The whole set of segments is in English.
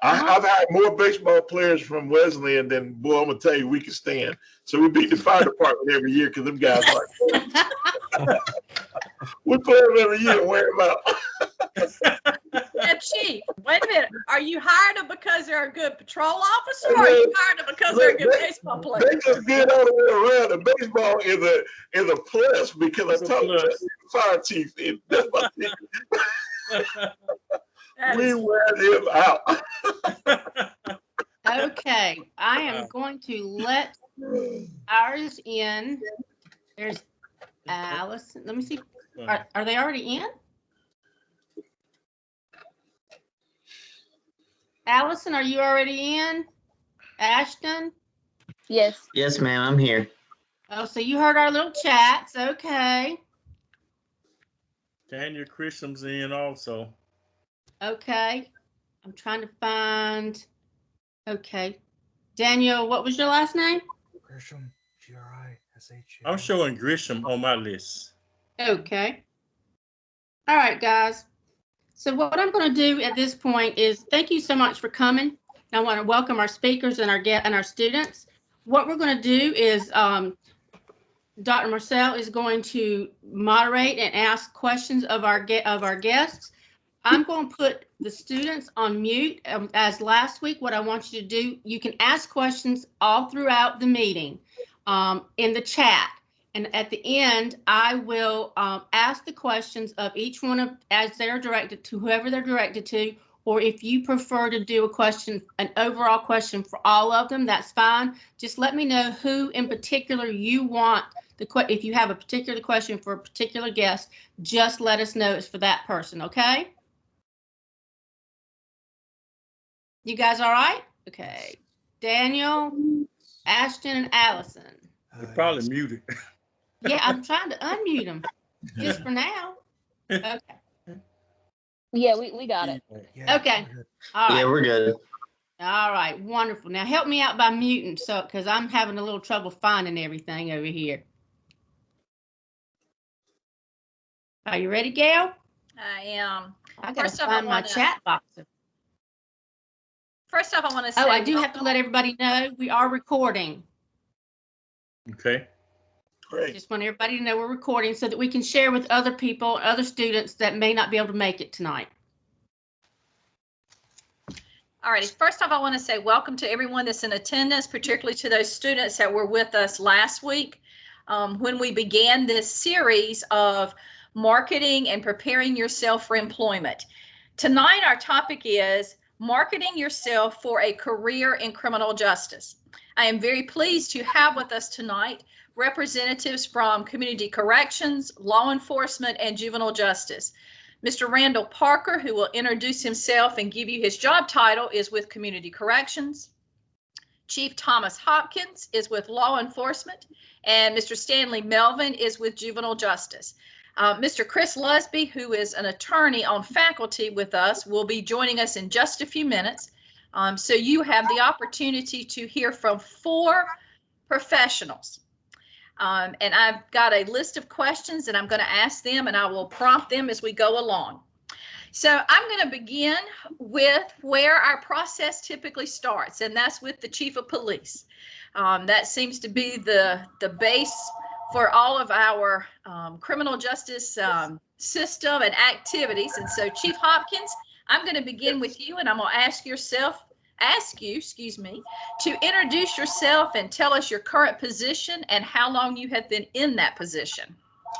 I've had more baseball players from Wesleyan than, boy, I'm gonna tell you, we can stand. So we beat the fire department every year because them guys like we play them every year and wear them out. Now, Chief, wait a minute. Are you hired them because they're a good patrol officer, or are you hired them because they're a good baseball player? They just get all the way around. The baseball is a plus because I told you, fire chief, that's my thing. We wear them out. Okay, I am going to let ours in. There's Allison. Let me see. Are they already in? Allison, are you already in? Ashton? Yes. Yes, ma'am, I'm here. Oh, so you heard our little chats. Okay. Daniel Grisham's in also. Okay. I'm trying to find. Okay. Daniel, what was your last name? Grisham, Grisham. I'm showing Grisham on my list. Okay. All right, guys. So what I'm going to do at this point is thank you so much for coming. I want to welcome our speakers and our students. What we're going to do is Dr. Marcel is going to moderate and ask questions of our guests. I'm going to put the students on mute as last week. What I want you to do, you can ask questions all throughout the meeting in the chat. And at the end, I will ask the questions of each one as they're directed to whoever they're directed to, or if you prefer to do a question, an overall question for all of them, that's fine. Just let me know who in particular you want. If you have a particular question for a particular guest, just let us know it's for that person, okay? You guys all right? Okay. Daniel, Ashton, and Allison. They're probably muted. Yeah, I'm trying to unmute them just for now. Okay. Yeah, we got it. Yeah, Okay. All right. Yeah, we're good. All right. Wonderful. Now help me out by muting, because I'm having a little trouble finding everything over here. Are you ready, Gail? I am. I gotta find my chat box. First off, I want to say. Oh, I do have to let everybody know we are recording. Okay. Great. Just want everybody to know we're recording so that we can share with other people, other students that may not be able to make it tonight. All righty. First off, I want to say welcome to everyone that's in attendance, particularly to those students that were with us last week when we began this series of marketing and preparing yourself for employment. Tonight, our topic is marketing yourself for a career in criminal justice. I am very pleased to have with us tonight representatives from community corrections, law enforcement, and juvenile justice. Mr. Randall Parker, who will introduce himself and give you his job title, is with community corrections. Chief Thomas Hopkins is with law enforcement, and Mr. Stanley Melvin is with juvenile justice. Mr. Chris Losby, who is an attorney on faculty with us, will be joining us in just a few minutes. So you have the opportunity to hear from 4 professionals. And I've got a list of questions and I'm going to ask them and I will prompt them as we go along. So I'm going to begin with where our process typically starts, and that's with the chief of police. That seems to be the base for all of our criminal justice system and activities. And so Chief Hopkins, I'm going to begin with you and I'm going to ask you, to introduce yourself and tell us your current position and how long you have been in that position.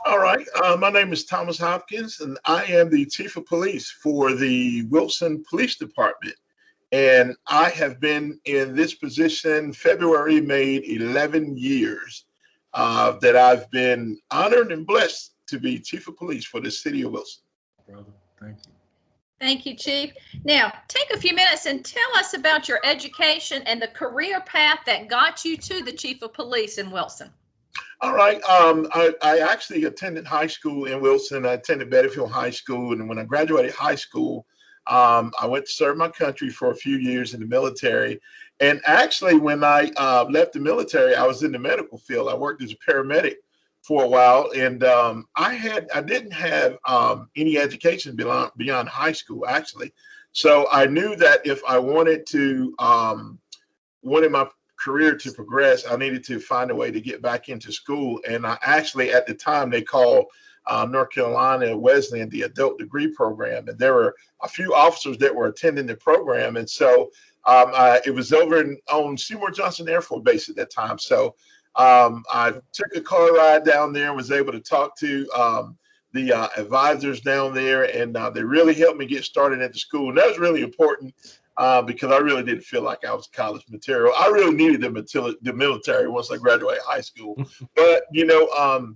All right. My name is Thomas Hopkins, and I am the chief of police for the Wilson Police Department. And I have been in this position. February made 11 years that I've been honored and blessed to be chief of police for the city of Wilson. Brother, thank you. Thank you, Chief. Now, take a few minutes and tell us about your education and the career path that got you to the Chief of Police in Wilson. All right. I actually attended high school in Wilson. I attended Bettyfield High School. And when I graduated high school, I went to serve my country for a few years in the military. And actually, when I left the military, I was in the medical field. I worked as a paramedic for a while, and I didn't have any education beyond high school, actually. So I knew that if I wanted to, wanted my career to progress, I needed to find a way to get back into school. And I actually, at the time, they called North Carolina Wesleyan the adult degree program. And there were a few officers that were attending the program. And so it was over on Seymour Johnson Air Force Base at that time. So I took a car ride down there, was able to talk to the advisors down there, and they really helped me get started at the school. And that was really important because I really didn't feel like I was college material. I really needed the military once I graduated high school. But, you know,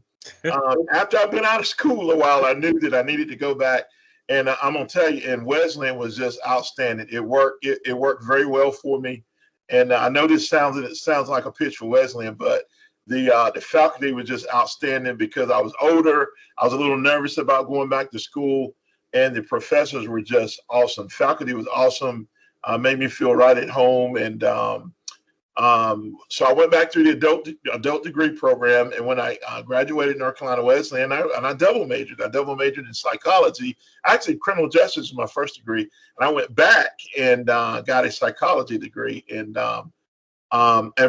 after I've been out of school a while, I knew that I needed to go back. And I'm going to tell you, and Wesleyan was just outstanding. It worked. It worked very well for me. And I know this sounds like a pitch for Wesleyan, but the faculty was just outstanding because I was older. I was a little nervous about going back to school, and the professors were just awesome. Faculty was awesome. Made me feel right at home. And so I went back through the adult degree program. And when I graduated North Carolina Wesleyan, I double majored. I double majored in psychology. Actually, criminal justice was my first degree. And I went back and got a psychology degree. And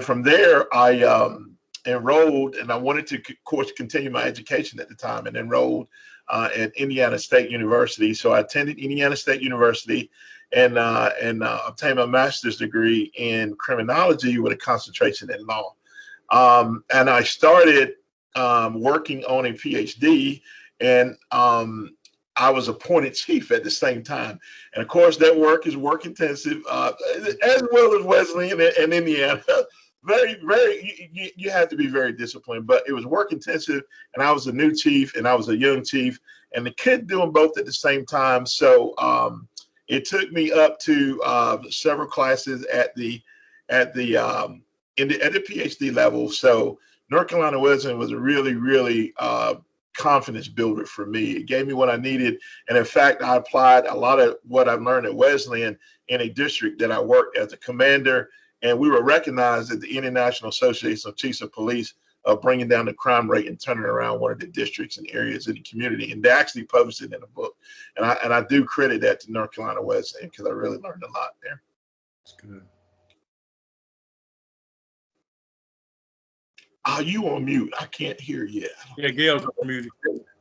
from there, I enrolled, and I wanted to, of course, continue my education at the time, and enrolled at Indiana State University. So I attended Indiana State University and obtained my master's degree in criminology with a concentration in law. And I started working on a PhD, and I was appointed chief at the same time. And of course, that work is work intensive, as well as Wesleyan and Indiana. You have to be very disciplined, but it was work intensive, and I was a new chief and I was a young chief, and they couldn't do them both at the same time. So it took me up to several classes at the PhD level. So North Carolina Wesleyan was a really confidence builder for me. It gave me what I needed, and in fact, I applied a lot of what I've learned at Wesleyan in a district that I worked as a commander. And we were recognized at the International Association of Chiefs of Police of bringing down the crime rate and turning around one of the districts and areas in the community. And they actually published it in a book. And I do credit that to North Carolina Wesleyan because I really learned a lot there. That's good. Are you on mute? I can't hear you. Yeah, Gail's muted.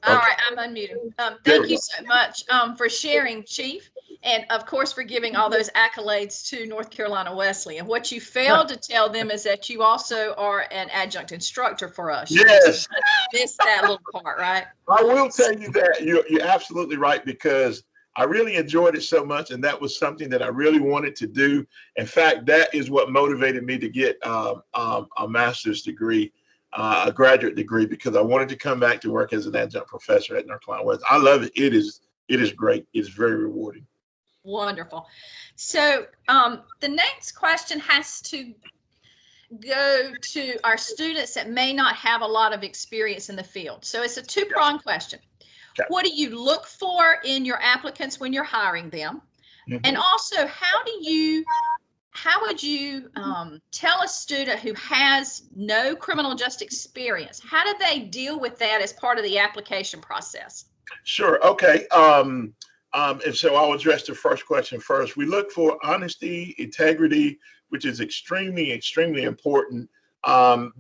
All right, I'm unmuted. Thank you so much for sharing, Chief, and of course for giving all those accolades to North Carolina Wesleyan. What you failed to tell them is that you also are an adjunct instructor for us. Yes. You missed that little part, right? I will tell you that you're absolutely right, because I really enjoyed it so much, and that was something that I really wanted to do. In fact, that is what motivated me to get a master's degree, a graduate degree, because I wanted to come back to work as an adjunct professor at North Carolina Wesleyan. I love it. It is great. It's very rewarding. Wonderful. So the next question has to go to our students that may not have a lot of experience in the field. So it's a two-pronged question. Okay. What do you look for in your applicants when you're hiring them? Mm-hmm. And also, how would you tell a student who has no criminal justice experience, how do they deal with that as part of the application process? Sure. Okay. And so I'll address the first question first. We look for honesty, integrity, which is extremely important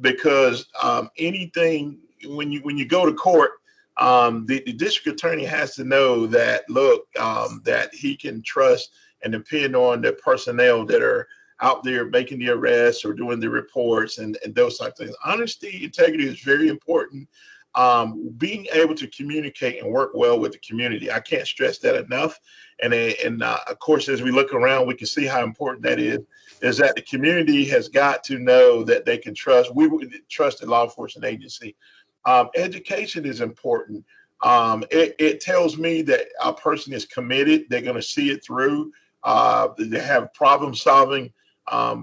because anything, when you go to court, the district attorney has to know that, look, that he can trust and depend on the personnel that are out there making the arrests or doing the reports and those types of things. Honesty, integrity is very important. Being able to communicate and work well with the community. I can't stress that enough. And of course, as we look around, we can see how important that is that the community has got to know that they can trust. We would trust the law enforcement agency. Education is important. It tells me that a person is committed. They're going to see it through. They have problem solving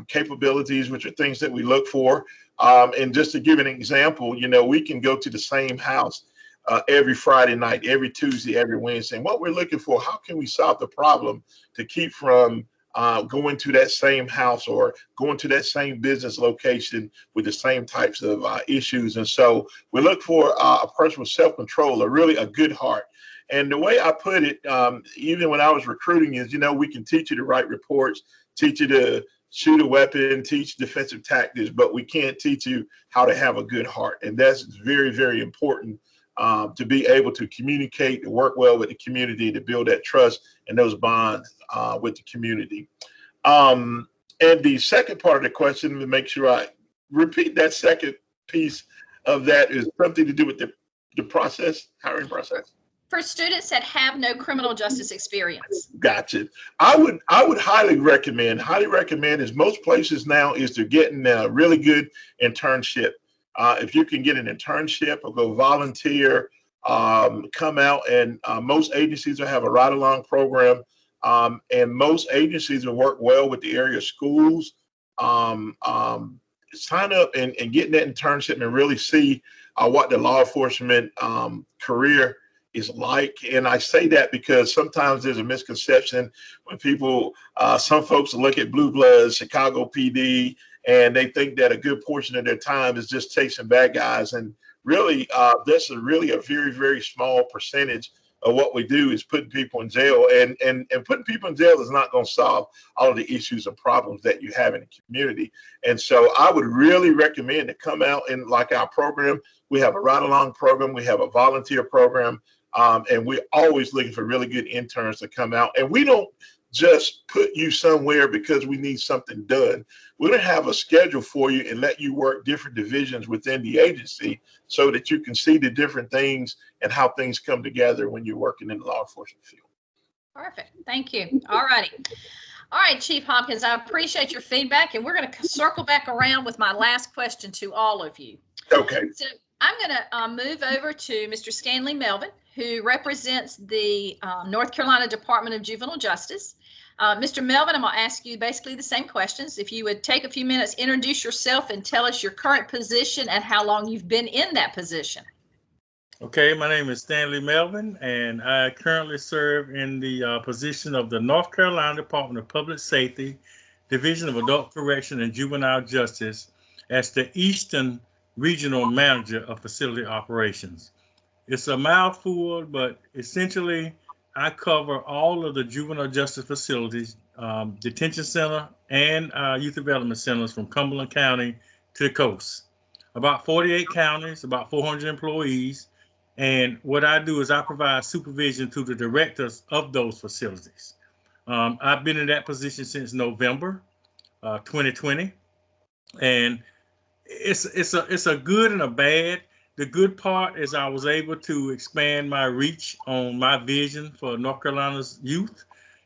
capabilities, which are things that we look for. And just to give an example, we can go to the same house every Friday night, every Tuesday, every Wednesday. And what we're looking for, how can we solve the problem to keep from going to that same house or going to that same business location with the same types of issues. And so we look for a person with self-control, a good heart. And the way I put it, even when I was recruiting, is, we can teach you to write reports, teach you to shoot a weapon, teach defensive tactics, but we can't teach you how to have a good heart. And that's very, very important, to be able to communicate and work well with the community, to build that trust and those bonds with the community. And the second part of the question, to make sure I repeat that second piece of that, is something to do with the process, hiring process. For students that have no criminal justice experience. Gotcha. I would highly recommend is most places now is they're getting a really good internship. If you can get an internship or go volunteer, come out, and most agencies will have a ride along program. And most agencies will work well with the area schools. Sign up and get that internship and really see what the law enforcement career is like. And I say that because sometimes there's a misconception when people, some folks look at Blue Bloods, Chicago PD, and they think that a good portion of their time is just chasing bad guys. And really, that's really a very, very small percentage of what we do is putting people in jail. And putting people in jail is not going to solve all of the issues and problems that you have in the community. And so I would really recommend to come out, and like our program, we have a ride along program, we have a volunteer program. And we're always looking for really good interns to come out. And we don't just put you somewhere because we need something done. We're going to have a schedule for you and let you work different divisions within the agency so that you can see the different things and how things come together when you're working in the law enforcement field. Perfect. Thank you. All righty. All right, Chief Hopkins, I appreciate your feedback, and we're going to circle back around with my last question to all of you. Okay. So I'm going to move over to Mr. Stanley Melvin, who represents the North Carolina Department of Juvenile Justice. Mr. Melvin, I'm going to ask you basically the same questions. If you would take a few minutes, introduce yourself and tell us your current position and how long you've been in that position. Okay, my name is Stanley Melvin, and I currently serve in the position of the North Carolina Department of Public Safety, Division of Adult Correction and Juvenile Justice, as the Eastern Regional Manager of Facility Operations. It's a mouthful, but essentially I cover all of the juvenile justice facilities, detention center and youth development centers from Cumberland County to the coast. About 48 counties, about 400 employees. And what I do is I provide supervision to the directors of those facilities. I've been in that position since November 2020. And it's a good and a bad. The good part is I was able to expand my reach on my vision for North Carolina's youth.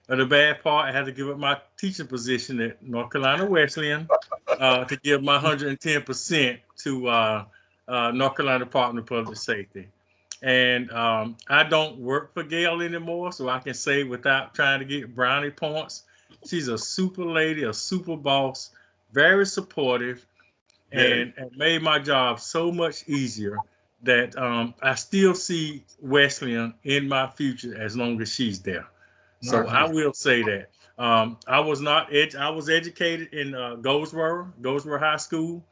The bad part, I had to give up my teaching position at North Carolina Wesleyan to give my 110% to North Carolina Department of Public Safety. And I don't work for Gail anymore, so I can say without trying to get brownie points, she's a super lady, a super boss, very supportive. And made my job so much easier that I still see Wesleyan in my future as long as she's there. So I will say that. I was educated in Goldsboro High School.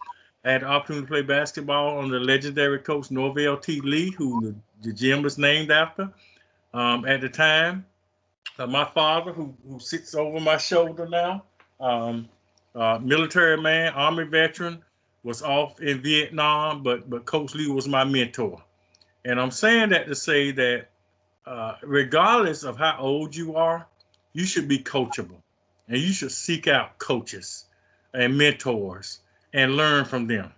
I had the opportunity to play basketball under the legendary coach Norvell T. Lee, who the gym was named after. At the time, my father, who sits over my shoulder now, military man, Army veteran, was off in Vietnam, but Coach Lee was my mentor. And I'm saying that to say that regardless of how old you are, you should be coachable, and you should seek out coaches and mentors and learn from them.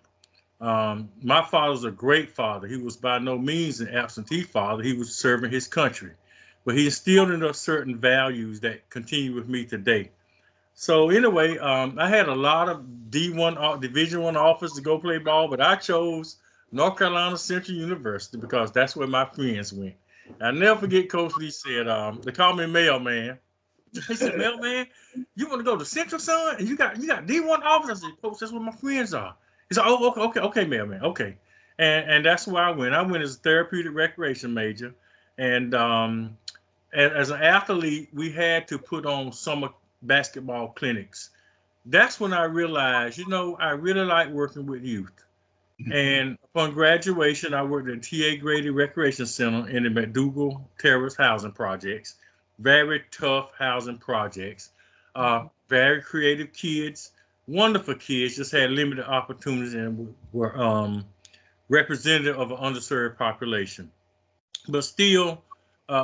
My father's a great father. He was by no means an absentee father. He was serving his country, but he instilled in us certain values that continue with me today. So anyway, I had a lot of D1 Division I offers to go play ball, but I chose North Carolina Central University because that's where my friends went. I'll never forget Coach Lee said, they called me Mailman. He said, Mailman, you want to go to Central, son? And you got D1 offers? I said, Coach, that's where my friends are. He said, oh, okay, Mailman, okay. And that's where I went. I went as a therapeutic recreation major. And as an athlete, we had to put on summer basketball clinics. That's when I realized, I really like working with youth. And upon graduation, I worked at TA Grady Recreation Center in the McDougal Terrace housing projects. Very tough housing projects. Very creative kids, wonderful kids, just had limited opportunities and were representative of an underserved population. But still,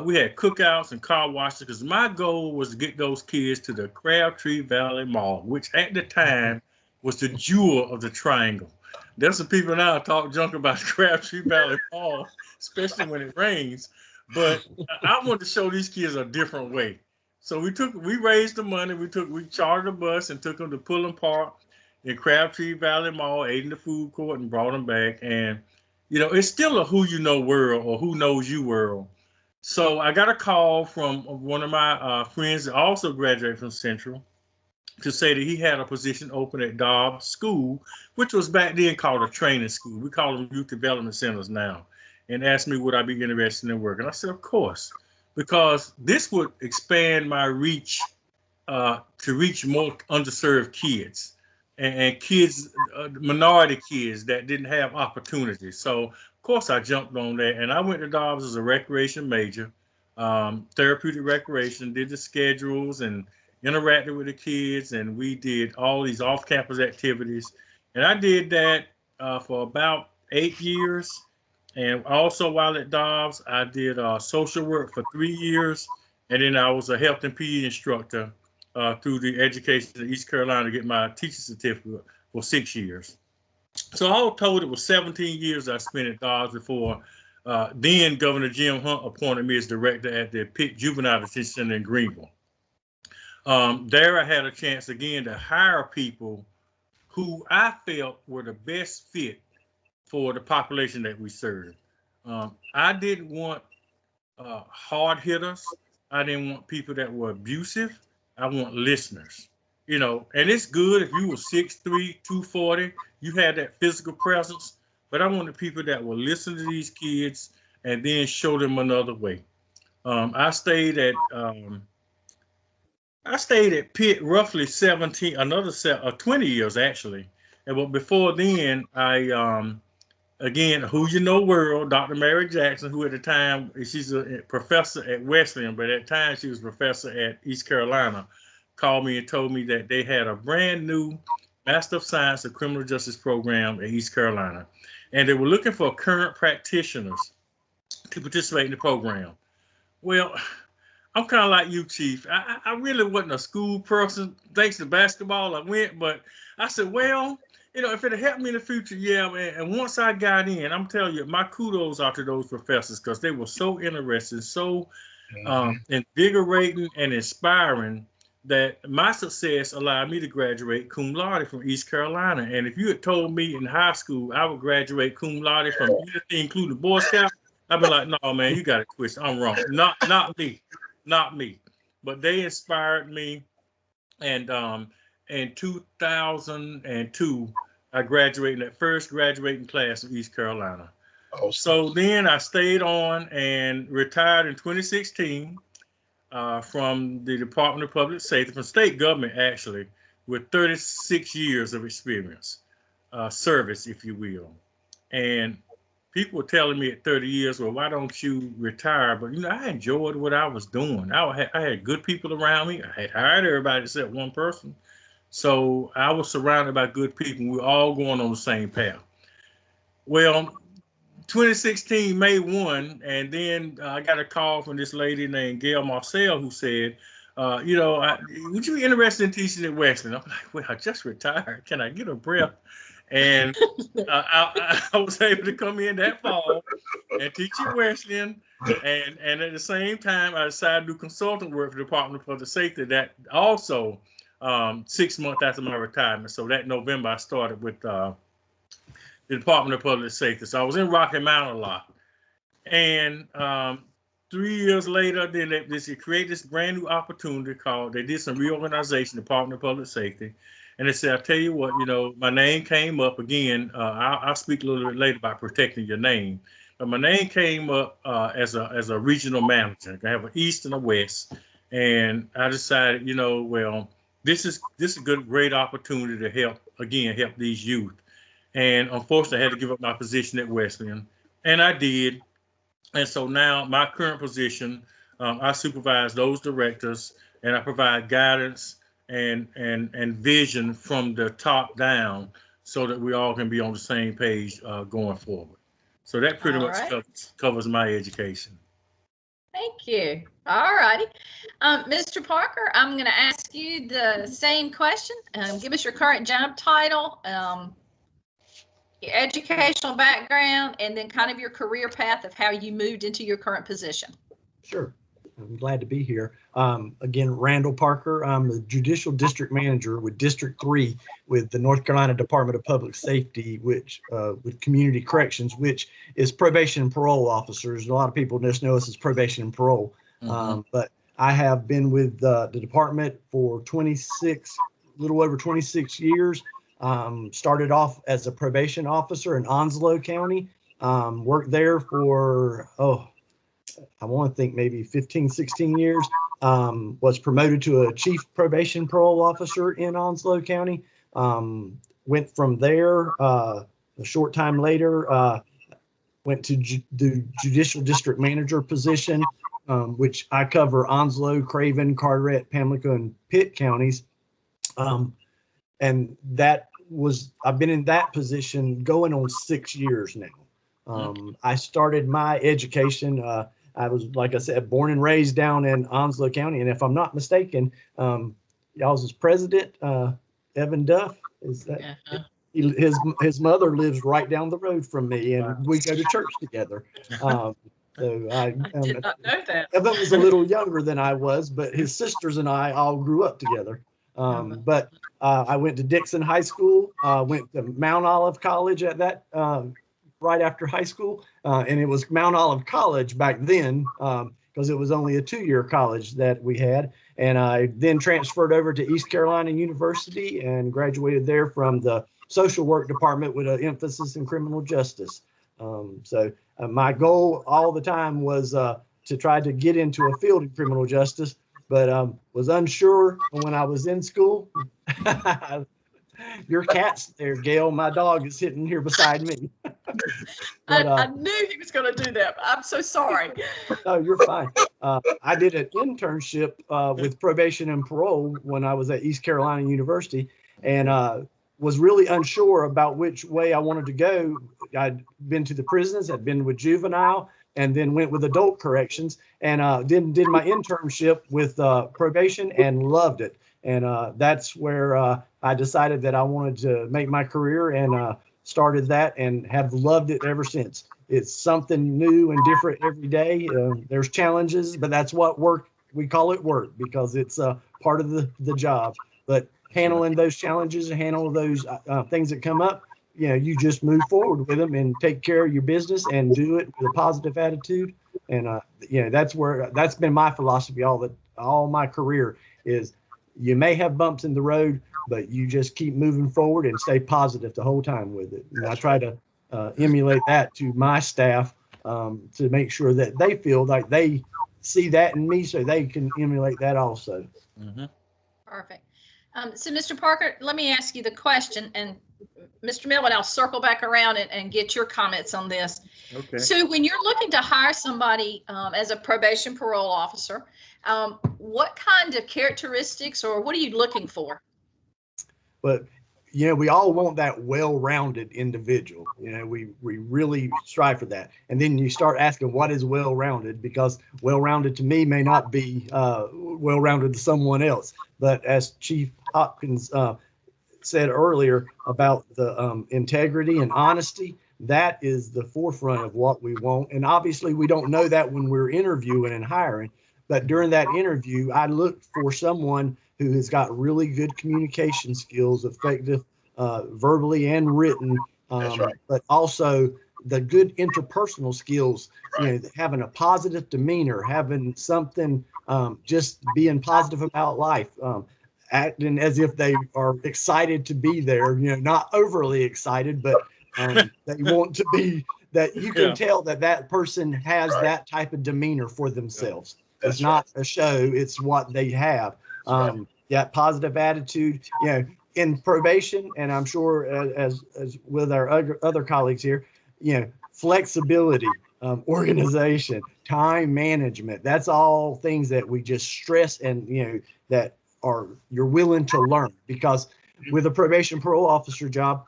we had cookouts and car washes because my goal was to get those kids to the Crabtree Valley Mall, which at the time was the jewel of the Triangle. There's some people now talk junk about the Crabtree Valley Mall, especially when it rains. But I wanted to show these kids a different way. So we raised the money. We chartered a bus and took them to Pullen Park in Crabtree Valley Mall, ate in the food court, and brought them back. And it's still a who you know world or who knows you world. So I got a call from one of my friends that also graduated from Central to say that he had a position open at Dobbs School, which was back then called a training school. We call them youth development centers now, and asked me would I be interested in work. And I said, of course, because this would expand my reach to reach more underserved kids and kids, minority kids that didn't have opportunities. So, of course, I jumped on that. And I went to Dobbs as a recreation major, therapeutic recreation, did the schedules and interacted with the kids. And we did all these off-campus activities. And I did that for about 8 years. And also while at Dobbs, I did social work for 3 years. And then I was a health and PE instructor through the education of East Carolina to get my teacher certificate for 6 years. So all told, it was 17 years I spent at Dobbs before then Governor Jim Hunt appointed me as director at the Pitt Juvenile Detention Center in Greenville. There I had a chance again to hire people who I felt were the best fit for the population that we serve. I didn't want hard hitters. I didn't want people that were abusive. I want listeners, and it's good if you were 6'3", 240, you had that physical presence, but I wanted people that would listen to these kids and then show them another way. I stayed at Pitt roughly 20 years actually. But before then, again, who you know world, Dr. Mary Jackson, who at the time, she's a professor at Wesleyan, but at the time she was a professor at East Carolina, called me and told me that they had a brand new Master of Science of Criminal Justice program at East Carolina. And they were looking for current practitioners to participate in the program. Well, I'm kind of like you, Chief. I really wasn't a school person. Thanks to basketball, I went, but I said, well, if it helped me in the future, yeah, man. And once I got in, I'm telling you, my kudos are to those professors because they were so interested, so invigorating and inspiring that my success allowed me to graduate cum laude from East Carolina. And if you had told me in high school I would graduate cum laude from anything, including Boy Scout, I'd be like, no, man, you got it twisted. I'm wrong. Not me. But they inspired me. And in 2002, I graduated in that first graduating class of East Carolina. Oh, so then I stayed on and retired in 2016 from the Department of Public Safety, from state government actually, with 36 years of experience, service, if you will. And people were telling me at 30 years, well, why don't you retire? But, I enjoyed what I was doing. I had good people around me. I had hired everybody except one person. So I was surrounded by good people. We were all going on the same path. Well, 2016, May 1, and then I got a call from this lady named Gail Marcel who said, would you be interested in teaching at Wesleyan? I'm like, well, I just retired. Can I get a breath? And I was able to come in that fall and teach at Wesleyan. And at the same time, I decided to do consultant work for the Department of Public Safety. That also 6 months after my retirement. So that November, I started with the Department of Public Safety. So I was in Rocky Mount a lot. And 3 years later, then they created this brand new opportunity they did some reorganization, Department of Public Safety. And they said, I'll tell you what, my name came up again. I'll speak a little bit later about protecting your name. But my name came up as a regional manager. I have an East and a West. And I decided, well, this is a great opportunity to help these youth. And unfortunately, I had to give up my position at Wesleyan, and I did. And so now my current position, I supervise those directors, and I provide guidance and vision from the top down, so that we all can be on the same page going forward. So that pretty much covers my education. Thank you. All righty. Mr. Parker, I'm going to ask you the same question. Give us your current job title, your educational background, and then kind of your career path of how you moved into your current position. Sure. I'm glad to be here. Again, Randall Parker. I'm the Judicial District Manager with District 3 with the North Carolina Department of Public Safety, which with Community Corrections, which is probation and parole officers. A lot of people just know us as probation and parole. But I have been with the department for a little over 26 years. Started off as a probation officer in Onslow County. Worked there for, I want to think maybe 15, 16 years, was promoted to a chief probation parole officer in Onslow County. Went from there, a short time later, went to the judicial district manager position, which I cover Onslow, Craven, Carteret, Pamlico, and Pitt counties. And I've been in that position going on 6 years now. I started my education, I was, like I said, born and raised down in Onslow County. And if I'm not mistaken, y'all's president, Evan Duff, is that his mother lives right down the road from me, and we go to church together. So I did not know that. Evan was a little younger than I was, but his sisters and I all grew up together. But I went to Dixon High School, went to Mount Olive College at that right after high school, and it was Mount Olive College back then, because it was only a 2-year college that we had. And I then transferred over to East Carolina University and graduated there from the social work department with an emphasis in criminal justice. So my goal all the time was to try to get into a field in criminal justice, but was unsure when I was in school. Your cat's there, Gail. My dog is sitting here beside me. But, I knew he was going to do that. I'm so sorry. No, you're fine. I did an internship with probation and parole when I was at East Carolina University, and was really unsure about which way I wanted to go. I'd been to the prisons, I'd been with juvenile, and then went with adult corrections, and then did my internship with probation and loved it. And that's where I decided that I wanted to make my career, and started that and have loved it ever since. It's something new and different every day. There's challenges, but that's what we call it work, because it's part of the job. But handling those challenges and handling those things that come up, you just move forward with them and take care of your business and do it with a positive attitude. And that's been my philosophy all my career is, you may have bumps in the road, but you just keep moving forward and stay positive the whole time with it. And I try to emulate that to my staff, to make sure that they feel like they see that in me, so they can emulate that also. Perfect. So Mr. Parker, let me ask you the question, and Mr. Melvin, I'll circle back around and get your comments on this. Okay. So when you're looking to hire somebody as a probation parole officer, what kind of characteristics or what are you looking for? But we all want that well-rounded individual. We really strive for that. And then you start asking, what is well-rounded? Because well-rounded to me may not be well-rounded to someone else. But as Chief Hopkins said earlier about the integrity and honesty, that is the forefront of what we want. And obviously we don't know that when we're interviewing and hiring, but during that interview, I look for someone who has got really good communication skills, effective verbally and written, That's right. but also the good interpersonal skills, having a positive demeanor, having something, just being positive about life, acting as if they are excited to be there, not overly excited, but they want to be, that you can tell that person has that type of demeanor for themselves. That's it's not a show, it's what they have. Positive attitude. in probation, and I'm sure as with our other colleagues here, flexibility, organization, time management, that's all things that we just stress, and that you're willing to learn, because with a probation parole officer job,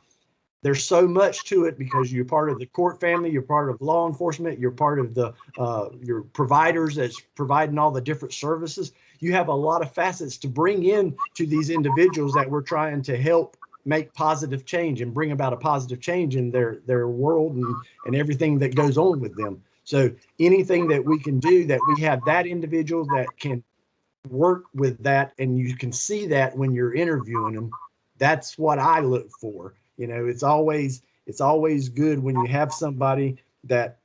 there's so much to it, because you're part of the court family, you're part of law enforcement, you're part of the your providers that's providing all the different services. You have a lot of facets to bring in to these individuals that we're trying to help make positive change and bring about a positive change in their world and everything that goes on with them. So anything that we can do, that we have that individual that can work with that, and you can see that when you're interviewing them, that's what I look for. It's always good when you have somebody that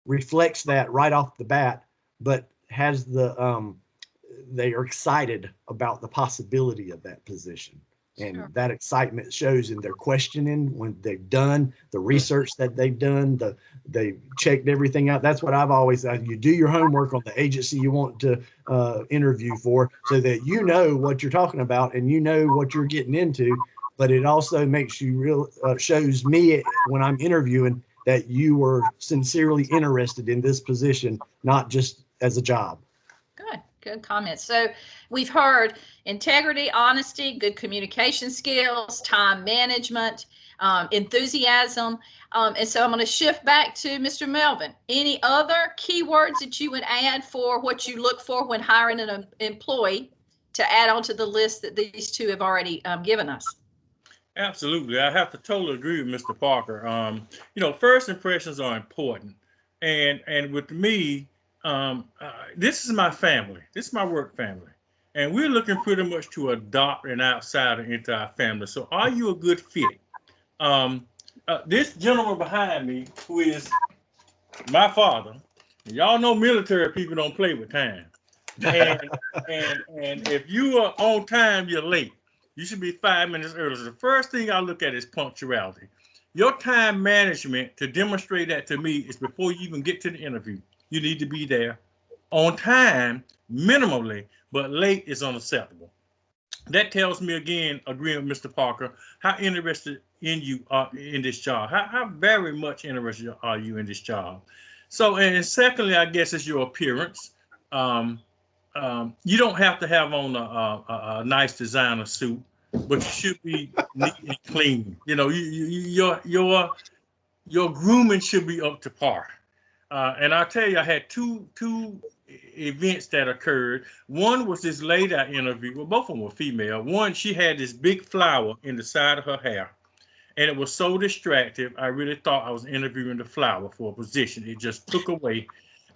reflects that right off the bat, but has they are excited about the possibility of that position. And Sure. that excitement shows in their questioning when they've done the research that they've done, they checked everything out. That's what I've always said. You do your homework on the agency you want to interview for, so that you know what you're talking about and you know what you're getting into. But it also makes you shows me when I'm interviewing that you were sincerely interested in this position, not just as a job. Good comments. So we've heard integrity, honesty, good communication skills, time management, enthusiasm. And so I'm going to shift back to Mr. Melvin. Any other keywords that you would add for what you look for when hiring an employee to add on to the list that these two have already given us? Absolutely. I have to totally agree with Mr. Parker. First impressions are important. And with me, this is my family. This is my work family. And we're looking pretty much to adopt an outsider into our family. So are you a good fit? This gentleman behind me, who is my father, and y'all know military people don't play with time. And if you are on time, you're late. You should be 5 minutes early. So the first thing I look at is punctuality. Your time management, to demonstrate that to me, is before you even get to the interview. You need to be there on time, minimally, but late is unacceptable. That tells me, again, agreeing with Mr. Parker, how interested in you are in this job. How very much interested are you in this job? So, and secondly, I guess, is your appearance. You don't have to have on a nice designer suit, but you should be neat and clean. Your grooming should be up to par. And I'll tell you, I had two events that occurred. One was this lady I interviewed. Well, both of them were female. One, she had this big flower in the side of her hair, and it was so distracting. I really thought I was interviewing the flower for a position. It just took away.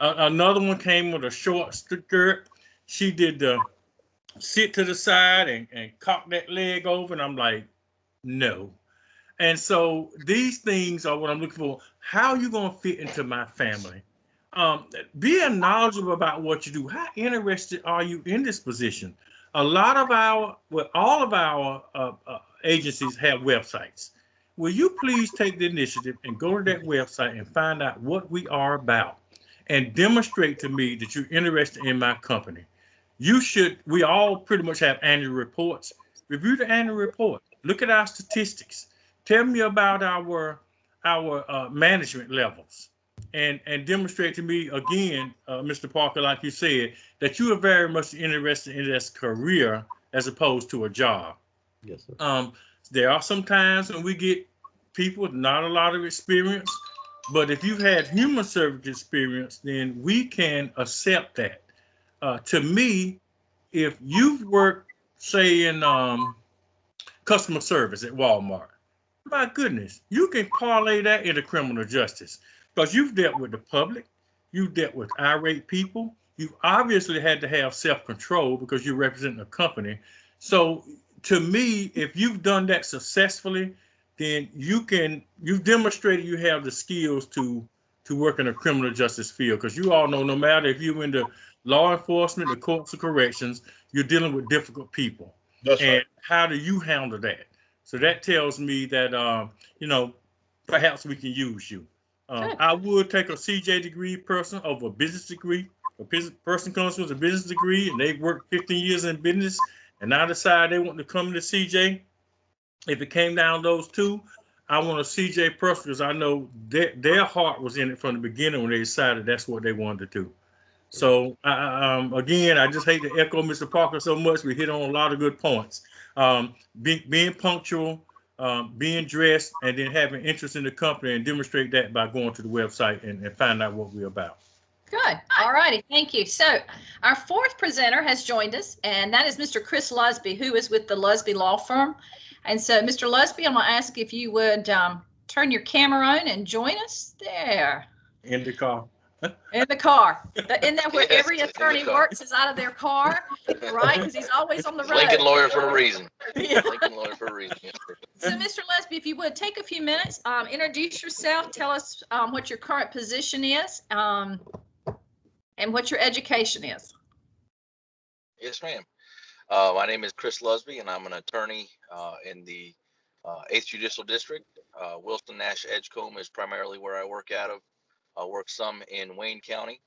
Another one came with a short skirt. She did the sit to the side and cock that leg over, and I'm like, no. And so these things are what I'm looking for. How are you going to fit into my family? Being knowledgeable about what you do. How interested are you in this position? All of our agencies have websites. Will you please take the initiative and go to that website and find out what we are about and demonstrate to me that you're interested in my company? We all pretty much have annual reports. Review the annual report. Look at our statistics. Tell me about our management levels, and demonstrate to me again, Mr. Parker, like you said, that you are very much interested in this career as opposed to a job. Yes, sir. There are some times when we get people with not a lot of experience, but if you've had human service experience, then we can accept that. To me, if you've worked, say, in customer service at Walmart, my goodness, you can parlay that into criminal justice, because you've dealt with the public, you've dealt with irate people, you obviously had to have self-control because you represent a company. So to me, if you've done that successfully, then you've demonstrated you have the skills to work in a criminal justice field, because you all know, no matter if you're in the law enforcement, the courts of corrections, you're dealing with difficult people. That's and right. How do you handle that? So that tells me that, perhaps we can use you. I would take a CJ degree person over a business degree. A person comes with a business degree and they've worked 15 years in business and now decide they want to come to CJ. if it came down to those two, I want a CJ Purcell because I know their heart was in it from the beginning when they decided that's what they wanted to do. So again, I just hate to echo Mr. Parker so much. We hit on a lot of good points. Being punctual, being dressed, and then having interest in the company and demonstrate that by going to the website and find out what we're about. Good. All righty. Thank you. So our fourth presenter has joined us, and that is Mr. Chris Losby, who is with the Losby Law Firm. And so, Mr. Losby, I'm going to ask if you would turn your camera on and join us there. In the car. In the car. Isn't that where Yes, every in the attorney car. works, is out of their car, right? Because he's always on the road. Lincoln lawyer for a reason. Yeah. Lincoln lawyer for a reason. Yes, sir. So, Mr. Losby, if you would take a few minutes, introduce yourself, tell us what your current position is, and what your education is. Yes, ma'am. My name is Chris Losby, and I'm an attorney in the 8th Judicial District. Wilson Nash Edgecombe is primarily where I work out of. I work some in Wayne County,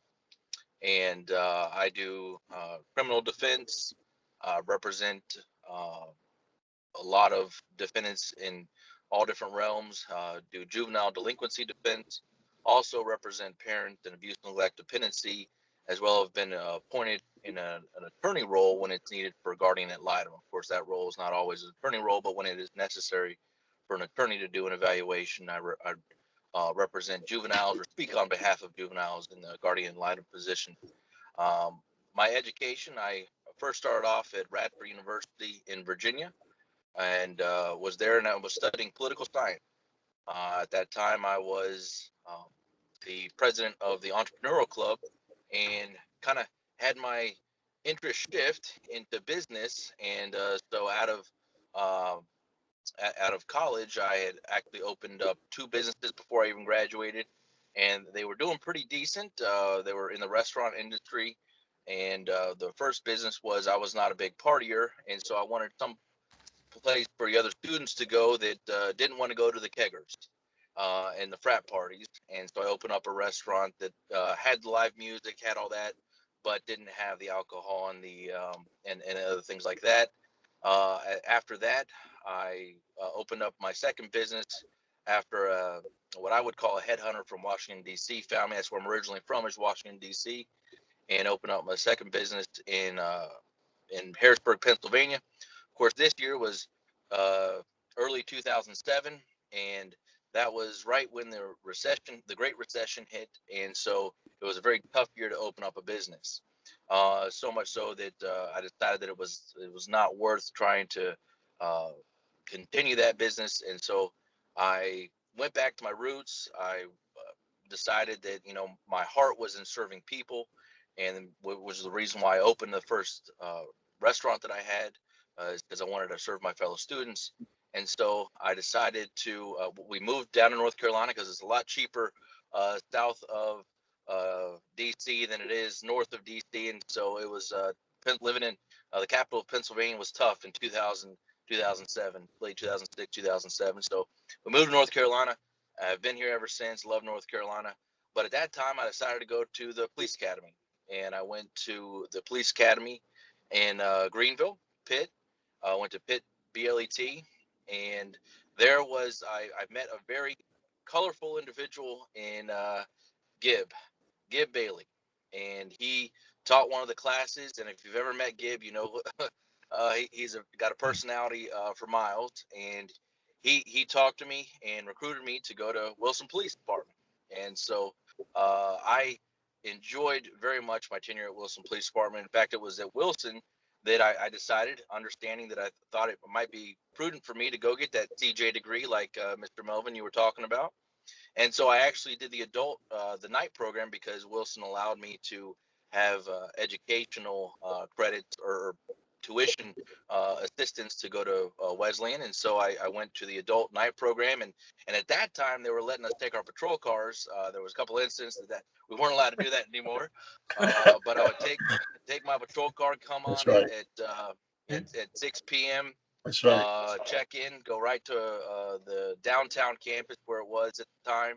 and I do criminal defense, represent a lot of defendants in all different realms, do juvenile delinquency defense, also represent parent and abuse, neglect, dependency, as well have been appointed in an attorney role when it's needed for guardian ad litem. Of course, that role is not always an attorney role, but when it is necessary for an attorney to do an evaluation, I represent juveniles or speak on behalf of juveniles in the guardian ad litem position. My education, I first started off at Radford University in Virginia, and was there, and I was studying political science. At that time, I was the president of the entrepreneurial club, and kind of had my interest shift into business. And so out of college, I had actually opened up 2 businesses before I even graduated, and they were doing pretty decent. They were in the restaurant industry, and the first business was, I was not a big partier, and so I wanted some place for the other students to go that didn't want to go to the keggers and the frat parties. And so I opened up a restaurant that had live music, had all that, but didn't have the alcohol and the and other things like that. After that, I opened up my second business after what I would call a headhunter from Washington, D.C. found me. That's where I'm originally from, is Washington, D.C. And opened up my second business in Harrisburg, Pennsylvania. Of course, this year was early 2007, and that was right when the Great Recession hit, and so it was a very tough year to open up a business. So much so that I decided that it was not worth trying to continue that business, and so I went back to my roots. I decided that my heart was in serving people, and which was the reason why I opened the first restaurant that I had, is because I wanted to serve my fellow students. And so I decided to, we moved down to North Carolina because it's a lot cheaper south of DC than it is north of DC. And so it was living in the capital of Pennsylvania was tough in 2007, late 2006, 2007. So we moved to North Carolina. I've been here ever since, love North Carolina. But at that time, I decided to go to the police academy. And I went to the police academy in Greenville, Pitt. I went to Pitt BLET, and there was I met a very colorful individual in Gibb Bailey, and he taught one of the classes. And if you've ever met Gibb, he's got a personality for miles, and he talked to me and recruited me to go to Wilson Police Department. And so I enjoyed very much my tenure at Wilson Police Department. In fact, it was at Wilson that I decided, understanding that I thought it might be prudent for me to go get that CJ degree, like Mr. Melvin, you were talking about. And so I actually did the night program, because Wilson allowed me to have educational credits or tuition assistance to go to Wesleyan. And so I went to the adult night program, and at that time they were letting us take our patrol cars. There was a couple instances that we weren't allowed to do that anymore, but I would take my patrol car, come on at 6 p.m. That's right. Check in, go right to the downtown campus where it was at the time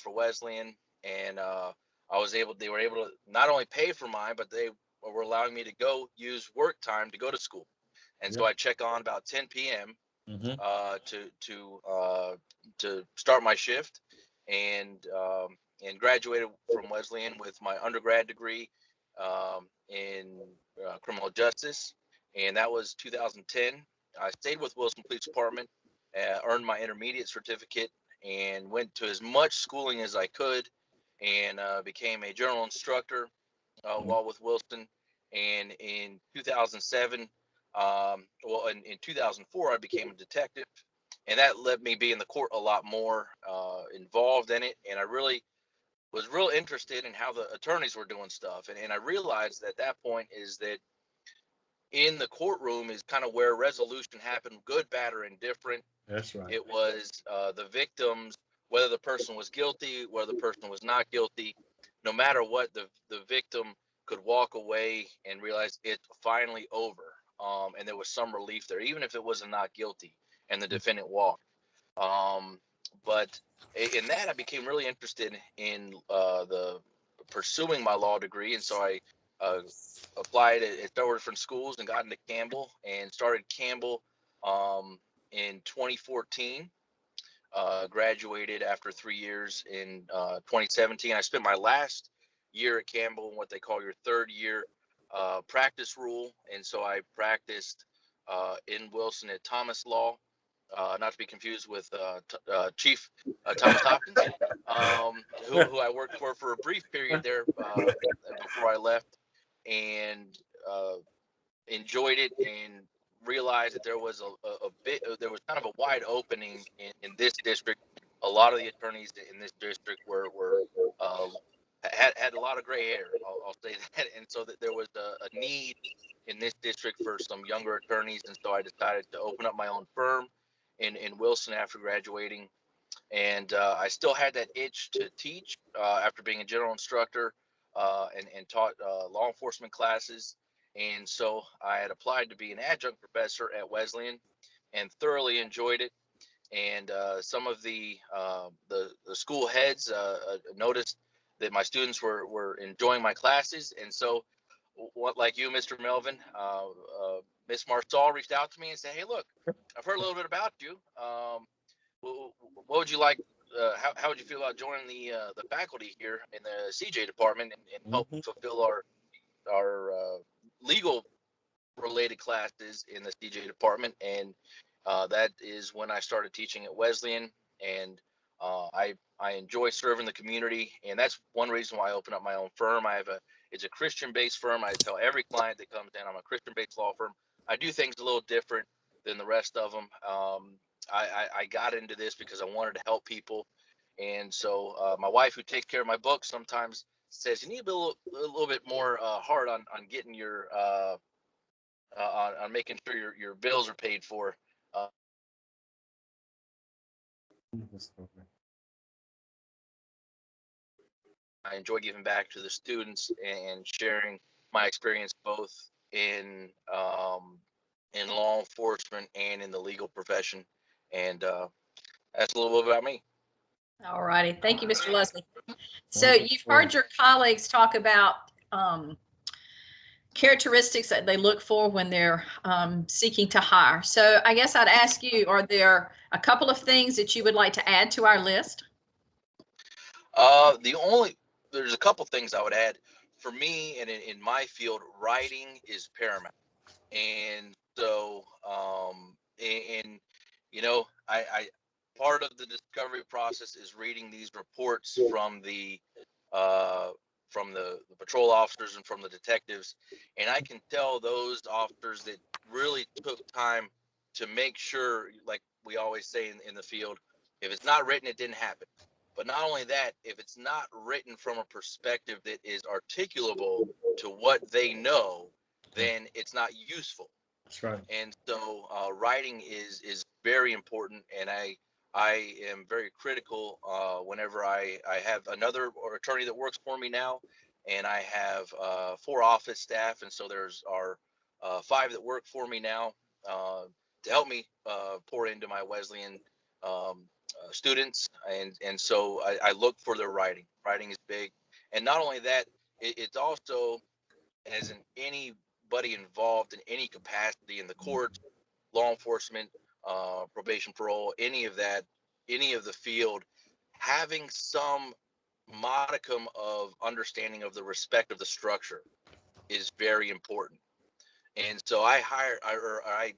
for Wesleyan, and they were able to not only pay for mine, but they were allowing me to go use work time to go to school. And so I check on about 10 p.m. to start my shift, and graduated from Wesleyan with my undergrad degree in criminal justice, and that was 2010. I stayed with Wilson Police Department, earned my intermediate certificate, and went to as much schooling as I could, and became a general instructor while with Wilson. And in 2007, in 2004, I became a detective, and that let me be in the court a lot more, involved in it. And I really was real interested in how the attorneys were doing stuff. And I realized at that point is that in the courtroom is kind of where resolution happened, good, bad, or indifferent. That's right. It was the victims, whether the person was guilty, whether the person was not guilty, no matter what, the victim could walk away and realize it's finally over. And there was some relief there, even if it was a not guilty and the defendant walked. But in that, I became really interested in the pursuing my law degree. And so I applied at several different schools and got into Campbell and started Campbell in 2014. Graduated after 3 years in 2017. I spent my last year at Campbell in what they call your third year practice rule. And so I practiced in Wilson at Thomas Law, not to be confused with Chief Thomas Hopkins, who I worked for a brief period there before I left, and enjoyed it and realized that there was there was kind of a wide opening in this district. A lot of the attorneys in this district had a lot of gray hair. I'll say that, and so that there was a need in this district for some younger attorneys, and so I decided to open up my own firm in Wilson after graduating. And I still had that itch to teach after being a general instructor and taught law enforcement classes. And so I had applied to be an adjunct professor at Wesleyan and thoroughly enjoyed it. And some of the school heads noticed that my students were enjoying my classes. And so, what, like you, Mr. Melvin, Miss Marsall reached out to me and said, "Hey, look, I've heard a little bit about you. What would you like? How would you feel about joining the faculty here in the CJ department and help fulfill our legal related classes in the CJ department?" And that is when I started teaching at Wesleyan, and I enjoy serving the community, and that's one reason why I opened up my own firm. It's a Christian-based firm. I tell every client that comes in, I'm a Christian-based law firm. I do things a little different than the rest of them. I got into this because I wanted to help people, and so my wife, who takes care of my books, sometimes says you need to be a little bit more hard on getting your on making sure your bills are paid for. I enjoy giving back to the students and sharing my experience both in law enforcement and in the legal profession. And that's a little bit about me. All righty. Thank you, Mr. Losby. So you've heard your colleagues talk about characteristics that they look for when they're seeking to hire. So I guess I'd ask you, are there a couple of things that you would like to add to our list? There's a couple things I would add. For me, and in my field, writing is paramount. And so, I part of the discovery process is reading these reports from the patrol officers and from the detectives, and I can tell those officers that really took time to make sure, like we always say in the field, if it's not written, it didn't happen. But not only that, if it's not written from a perspective that is articulable to what they know, then it's not useful. That's right. And so writing is very important, and I am very critical whenever I have another attorney that works for me now, and I have 4 office staff, and so there's our 5 that work for me now to help me pour into my Wesleyan students, and so I look for their writing. Writing is big, and not only that, it's also, as in anybody involved in any capacity in the courts, law enforcement, probation, parole, any of that, any of the field, having some modicum of understanding of the respect of the structure is very important. And so I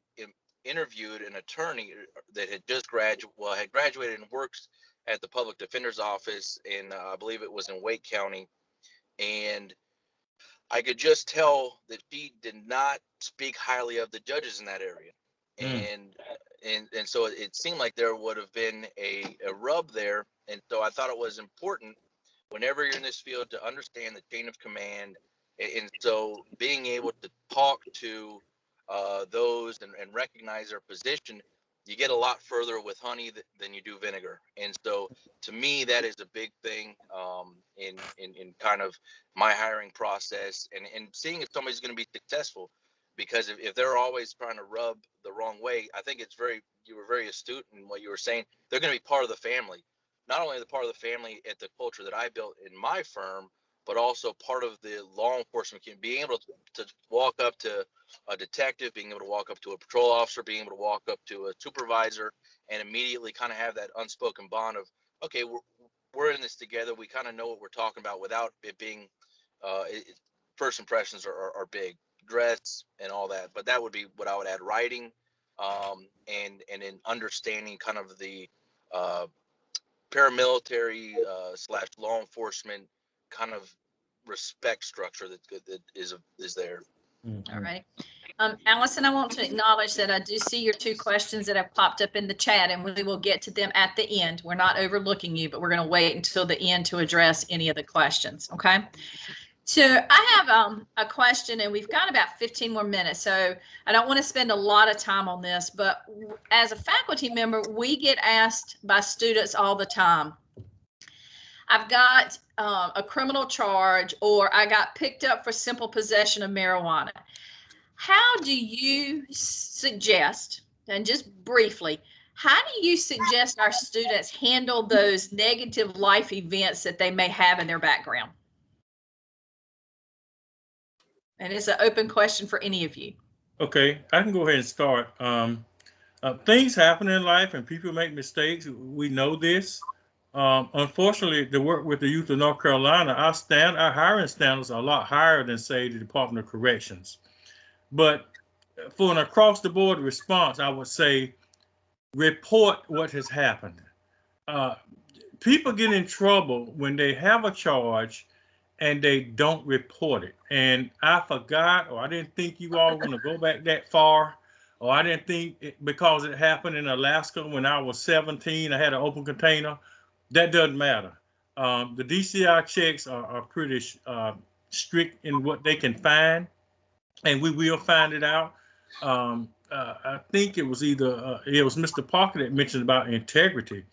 interviewed an attorney that had just graduated and works at the public defender's office in, I believe it was in Wake County. And I could just tell that she did not speak highly of the judges in that area. And so it seemed like there would have been a rub there. And so I thought it was important whenever you're in this field to understand the chain of command. And so being able to talk to those and recognize their position, you get a lot further with honey than you do vinegar. And so to me, that is a big thing in kind of my hiring process and seeing if somebody's going to be successful. Because if they're always trying to rub the wrong way, I think you were very astute in what you were saying. They're going to be part of the family. Not only the part of the family at the culture that I built in my firm, but also part of the law enforcement community, being able to walk up to a detective, being able to walk up to a patrol officer, being able to walk up to a supervisor and immediately kind of have that unspoken bond of, okay, we're in this together. We kind of know what we're talking about without it being, first impressions are big, dress and all that. But that would be what I would add, writing and in understanding kind of the paramilitary / law enforcement kind of respect structure that is there. All right. Allison, I want to acknowledge that I do see your 2 questions that have popped up in the chat, and we will get to them at the end. We're not overlooking you, but we're going to wait until the end to address any of the questions. Okay. So I have a question, and we've got about 15 more minutes. So I don't want to spend a lot of time on this, but as a faculty member, we get asked by students all the time, I've got a criminal charge, or I got picked up for simple possession of marijuana. How do you suggest, and just briefly, how do you suggest our students handle those negative life events that they may have in their background? And it's an open question for any of you. Okay, I can go ahead and start. Things happen in life and people make mistakes. We know this. Unfortunately, to work with the youth of North Carolina, our hiring standards are a lot higher than, say, the Department of Corrections. But for an across-the-board response, I would say report what has happened. People get in trouble when they have a charge and they don't report it. And I forgot, or I didn't think you all were going to go back that far, or I didn't think because it happened in Alaska when I was 17, I had an open container. That doesn't matter. The DCI checks are pretty strict in what they can find, and we will find it out. I think it was it was Mr. Parker that mentioned about integrity.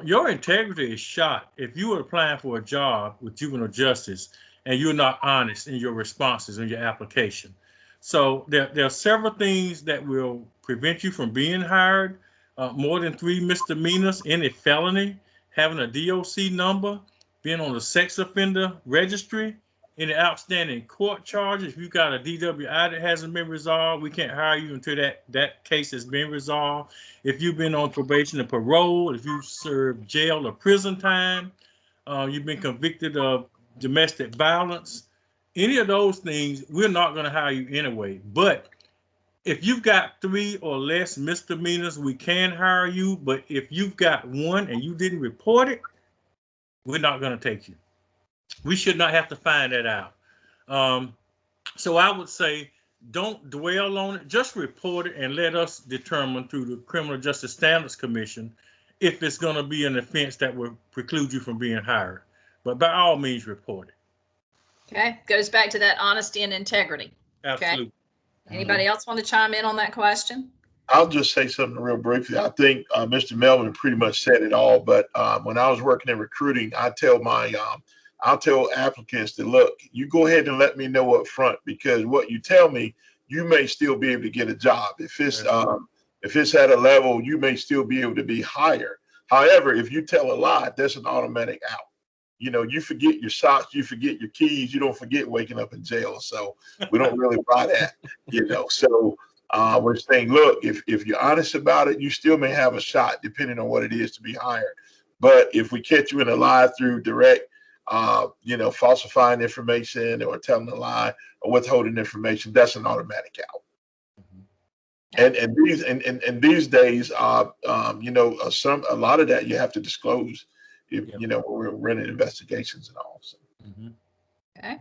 Your integrity is shot if you are applying for a job with juvenile justice and you're not honest in your responses in your application. So there are several things that will prevent you from being hired. More than 3 misdemeanors, any felony, having a DOC number, being on the sex offender registry, any outstanding court charges. If you've got a DWI that hasn't been resolved, we can't hire you until that case has been resolved. If you've been on probation and parole, if you served jail or prison time, you've been convicted of domestic violence, any of those things, we're not going to hire you anyway. But if you've got 3 or less misdemeanors, we can hire you. But if you've got 1 and you didn't report it, we're not going to take you. We should not have to find that out. So I would say don't dwell on it. Just report it and let us determine through the Criminal Justice Standards Commission if it's going to be an offense that will preclude you from being hired. But by all means, report it. Okay, goes back to that honesty and integrity. Absolutely. Okay. Anybody else want to chime in on that question? I'll just say something real briefly. I think Mr. Melvin pretty much said it all. But when I was working in recruiting, I'll tell applicants to look, you go ahead and let me know up front, because what you tell me, you may still be able to get a job. If it's at a level, you may still be able to be hired. However, if you tell a lie, that's an automatic out. You know, you forget your socks, you forget your keys, you don't forget waking up in jail. So we don't really buy that, you know. So We're saying, look, if you're honest about it, you still may have a shot, depending on what it is, to be hired. But if we catch you in a lie through direct, falsifying information or telling a lie or withholding information, that's an automatic out. And these days, a lot of that you have to disclose, if when we're running investigations and all. So. Okay.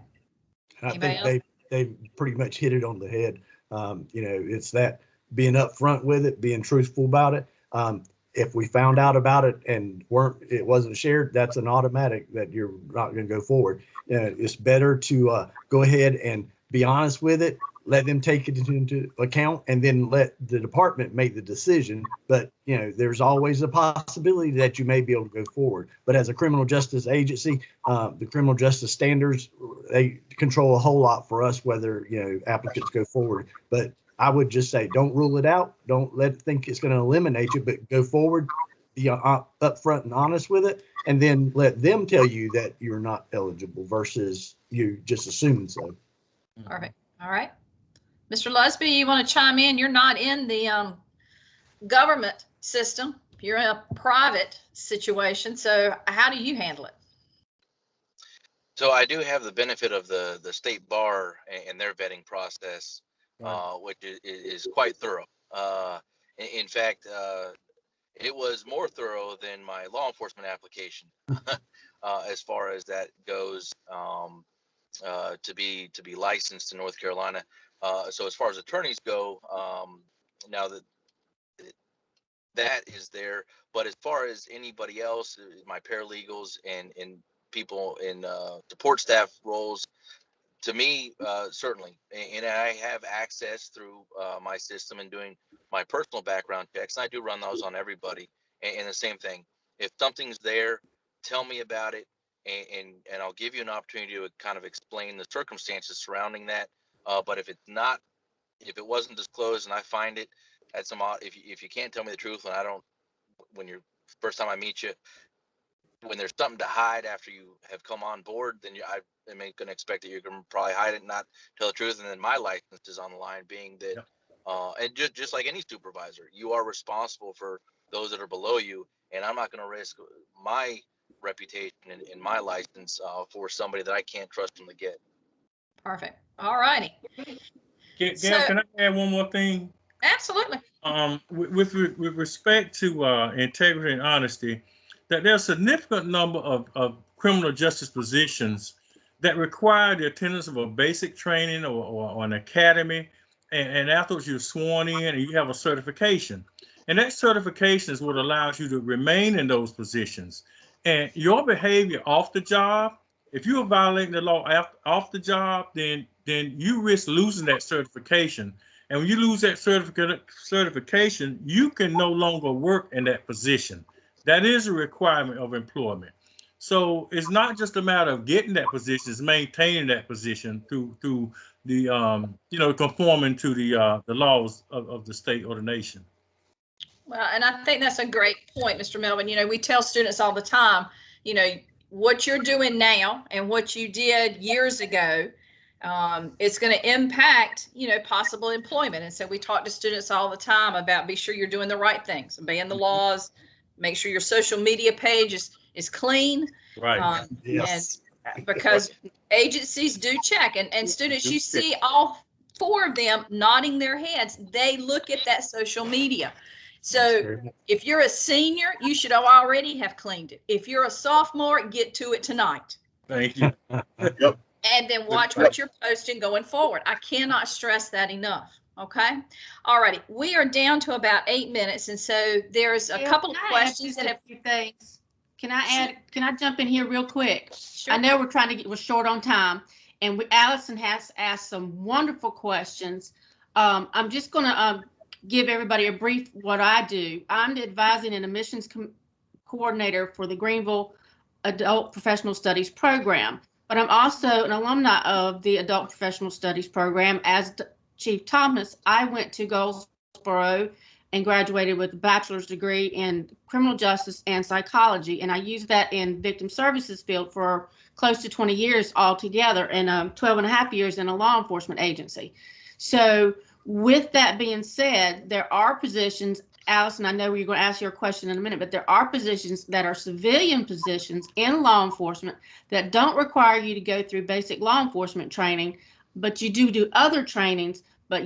I think they pretty much hit it on the head. It's that being upfront with it, being truthful about it. If we found out about it and it wasn't shared, that's an automatic that you're not going to go forward. It's better to go ahead and be honest with it, let them take it into account, and then let the department make the decision. But, there's always a possibility that you may be able to go forward. But as a criminal justice agency, the criminal justice standards, they control a whole lot for us, whether, applicants go forward. But I would just say, don't rule it out. Don't think it's going to eliminate you, but go forward, be upfront and honest with it, and then let them tell you that you're not eligible versus you just assuming so. Perfect. All right. Mr. Losby, you want to chime in? You're not in the government system. You're in a private situation. So how do you handle it? So I do have the benefit of the state bar and their vetting process, which is quite thorough. In fact, it was more thorough than my law enforcement application, as far as that goes, to be licensed in North Carolina. So as far as attorneys go, now that is there, but as far as anybody else, my paralegals and people in support staff roles, to me, certainly, and I have access through my system and doing my personal background checks, and I do run those on everybody. And the same thing, if something's there, tell me about it, and I'll give you an opportunity to kind of explain the circumstances surrounding that. But if it wasn't disclosed and I find it at some odd, if you can't tell me the truth when you're first time I meet you, when there's something to hide after you have come on board, then I am going to expect that you're going to probably hide it and not tell the truth. And then my license is on the line, being that, and just like any supervisor, you are responsible for those that are below you. And I'm not going to risk my reputation and my license for somebody that I can't trust them to get. Perfect. All righty. Gail, can I add one more thing? Absolutely. With respect to integrity and honesty, that there's a significant number of criminal justice positions that require the attendance of a basic training or an academy, and afterwards you're sworn in and you have a certification. And that certification is what allows you to remain in those positions. And your behavior off the job, if you are violating the law off the job, then you risk losing that certification. And when you lose that certification, you can no longer work in that position. That is a requirement of employment. So it's not just a matter of getting that position; it's maintaining that position through the conforming to the laws of the state or the nation. Well, and I think that's a great point, Mr. Melvin. We tell students all the time, what you're doing now and what you did years ago, it's going to impact, possible employment. And so we talk to students all the time about be sure you're doing the right things, obeying the laws, make sure your social media page is clean. Right. Yes. And because agencies do check, and students, you see all four of them nodding their heads. They look at that social media. So if you're a senior, you should already have cleaned it. If you're a sophomore, get to it tonight. Thank you. Yep. And then watch what you're posting going forward. I cannot stress that enough. Okay. All righty. We are down to about 8 minutes. And so there's a couple of questions that have. Things. Can I jump in here real quick? Sure. I know we're short on time, and Allison has asked some wonderful questions. I'm just going to give everybody a brief what I do. I'm the advising and admissions coordinator for the Greenville Adult Professional Studies program, but I'm also an alumni of the Adult Professional Studies program. As Chief Thomas, I went to Goldsboro and graduated with a bachelor's degree in criminal justice and psychology, and I used that in victim services field for close to 20 years altogether, and 12 and a half years in a law enforcement agency. So With that being said, there are positions, Allison, I know you're going to ask your question in a minute, but there are positions that are civilian positions in law enforcement that don't require you to go through basic law enforcement training, but you do other trainings, but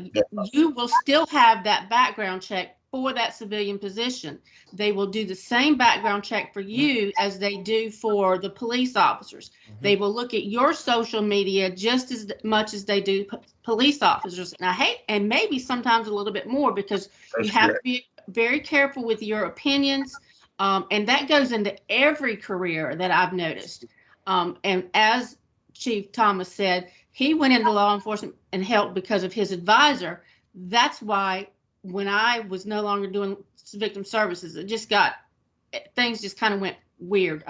you will still have that background check for that civilian position. They will do the same background check for you as they do for the police officers. They will look at your social media just as much as they do police officers. And maybe sometimes a little bit more, because you have to be very careful with your opinions. And that goes into every career that I've noticed. And as Chief Thomas said, he went into law enforcement and helped because of his advisor. That's why when I was no longer doing victim services, things just kind of went weird.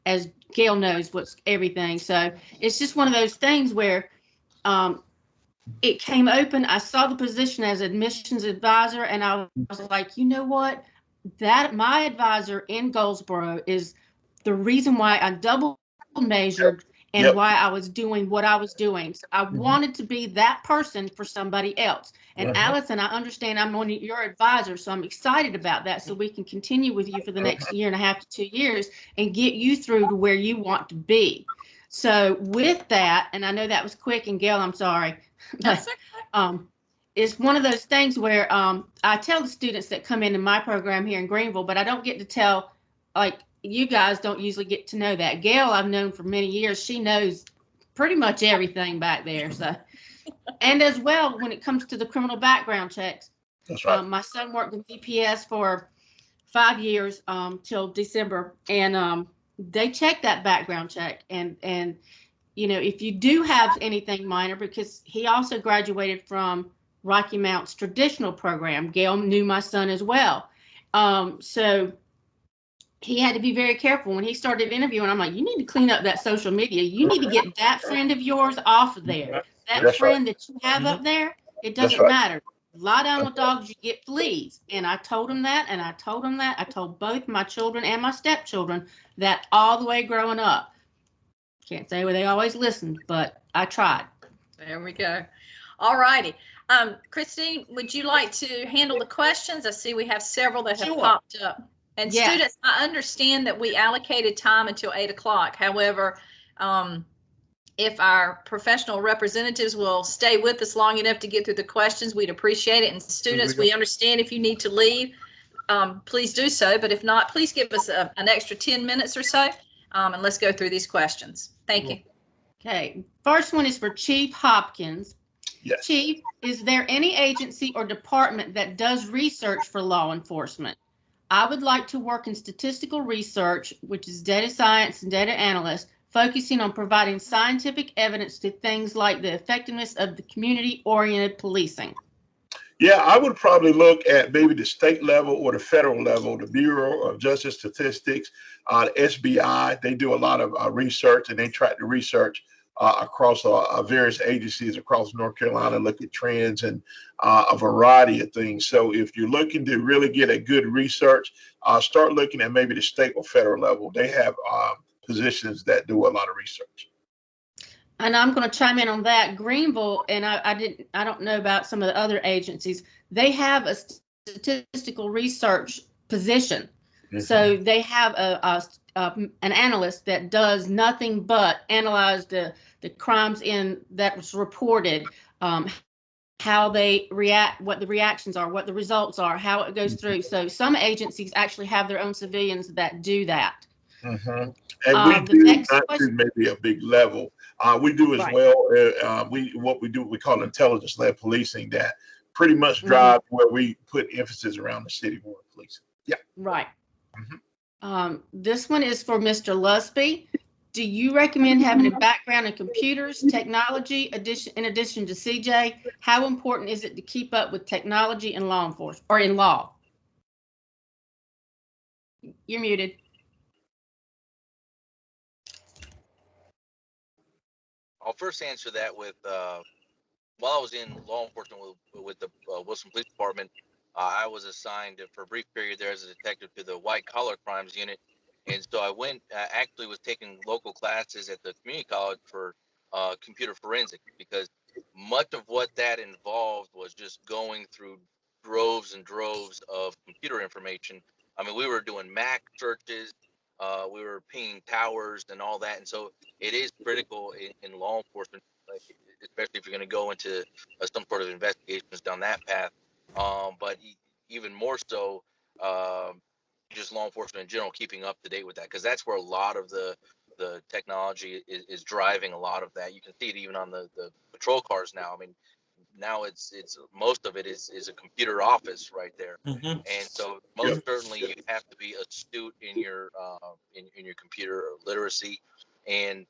As Gail knows what's everything. So it's just one of those things where it came open. I saw the position as admissions advisor, and I was like, you know what? That my advisor in Goldsboro is the reason why I double measured and why I was doing what I was doing. So I wanted to be that person for somebody else. And Allison, I understand I'm on your advisor, so I'm excited about that. So we can continue with you for the next 1.5 to 2 years and get you through to where you want to be. So with that, and I know that was quick, and Gail, I'm sorry. That's okay. It's one of those things where I tell the students that come into my program here in Greenville, but I don't get to tell, like, you guys don't usually get to know that. Gail, I've known for many years. She knows pretty much everything back there. So, and as well, when it comes to the criminal background checks, That's right. My son worked in DPS for 5 years till December, and they check that background check. And you know, if you do have anything minor, because he also graduated from Rocky Mount's traditional program. Gail knew my son as well. So he had to be very careful when he started interviewing. I'm like, you need to clean up that social media. You need to get that friend of yours off of there. That friend that you have up there, it doesn't matter. Lie down with dogs, you get fleas. And I told him that, and I told him that. I told both my children and my stepchildren that all the way growing up. Can't say where they always listened, but I tried. There we go. All righty. Christine, would you like to handle the questions? I see we have several that have popped up. And students, I understand that we allocated time until 8 o'clock. However, if our professional representatives will stay with us long enough to get through the questions, we'd appreciate it. And students, we understand if you need to leave, please do so. But if not, please give us an extra 10 minutes or so, and let's go through these questions. Thank you. Okay, first one is for Chief Hopkins. Yes. Chief, is there any agency or department that does research for law enforcement? I would like to work in statistical research, which is data science and data analyst, focusing on providing scientific evidence to things like the effectiveness of the community-oriented policing. Yeah, I would probably look at maybe the state level or the federal level, the Bureau of Justice Statistics, the SBI. They do a lot of research, and they track the research across various agencies across North Carolina, look at trends and a variety of things. So if you're looking to really get a good research, start looking at maybe the state or federal level. They have positions that do a lot of research. And I'm going to chime in on that. Greenville, and I don't know about some of the other agencies, they have a statistical research position. So they have an analyst that does nothing but analyze the crimes that was reported, how they react, what the reactions are, what the results are, how it goes through. So some agencies actually have their own civilians that do that. And we do not do maybe a big level. We do as well. What we do, we call intelligence-led policing, that pretty much drive where we put emphasis around the city board of policing. Yeah. Right. This one is for Mr. Losby. Do you recommend having a background in computers, technology, in addition to CJ? How important is it to keep up with technology in law enforcement or in law? You're muted. I'll first answer that with, while I was in law enforcement with the Wilson Police Department, I was assigned for a brief period there as a detective to the white collar crimes unit. And so I went, actually was taking local classes at the community college for computer forensics, because much of what that involved was just going through droves and droves of computer information. I mean, we were doing Mac searches, we were pinging towers and all that. And so it is critical in law enforcement, like, especially if you're going to go into some sort of investigations down that path. But even more so, just law enforcement in general, keeping up to date with that, because that's where a lot of the technology is driving a lot of that. You can see it even on the patrol cars now. I mean, now it's most of it is a computer office right there. Mhm. And so most certainly you have to be astute in your computer literacy. And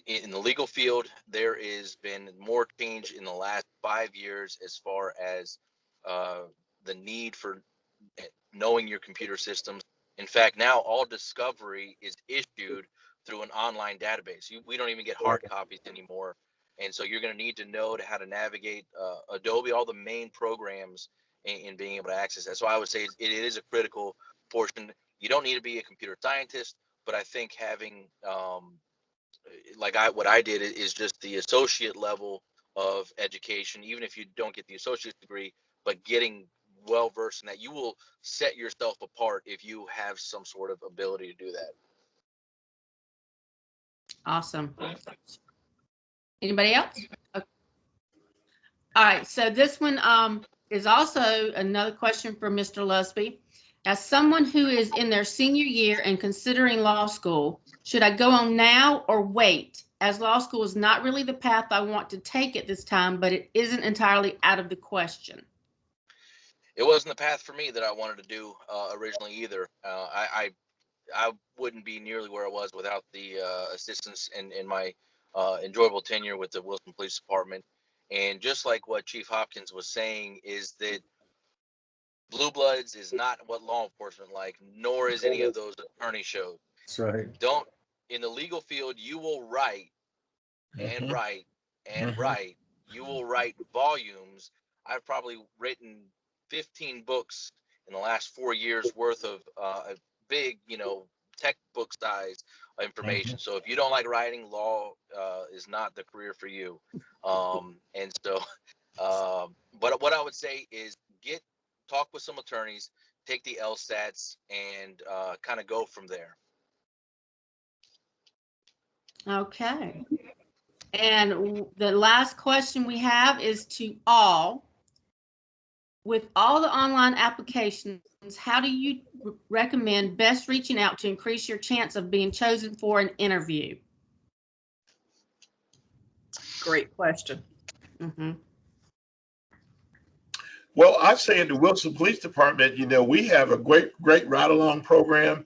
in the legal field, there has been more change in the last 5 years as far as the need for knowing your computer systems. In fact, now all discovery is issued through an online database. We don't even get hard copies anymore. And so you're going to need to know how to navigate Adobe, all the main programs, in being able to access that. So I would say it is a critical portion. You don't need to be a computer scientist, but I think having what I did is just the associate level of education, even if you don't get the associate's degree, but getting well versed in that, you will set yourself apart if you have some sort of ability to do that. Awesome. Anybody else? Okay. All right, so this one is also another question for Mr. Losby. As someone who is in their senior year and considering law school, should I go on now or wait? As law school is not really the path I want to take at this time, but it isn't entirely out of the question. It wasn't the path for me that I wanted to do originally either. I wouldn't be nearly where I was without the assistance in my enjoyable tenure with the Wilson Police Department. And just like what Chief Hopkins was saying, is that Blue Bloods is not what law enforcement like, nor is any of those attorney shows. That's right. In the legal field, you will write and write and write. You will write volumes. I've probably written 15 books in the last 4 years worth of a big, textbook size information. So if you don't like writing, law is not the career for you. And so, but what I would say is talk with some attorneys, take the LSATs, and kind of go from there. Okay. And the last question we have is to all. With all the online applications, how do you recommend best reaching out to increase your chance of being chosen for an interview? Great question. Mm-hmm. Well, I'd say in the Wilson Police Department, we have a great ride-along program.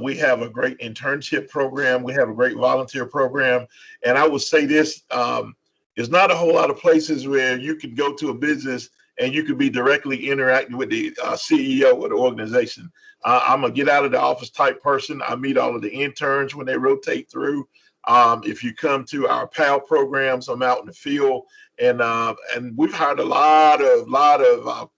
We have a great internship program. We have a great volunteer program. And I would say this, there's not a whole lot of places where you can go to a business and you could be directly interacting with the CEO of the organization. I'm a get out of the office type person. I meet all of the interns when they rotate through. If you come to our PAL programs, I'm out in the field, and we've hired a lot of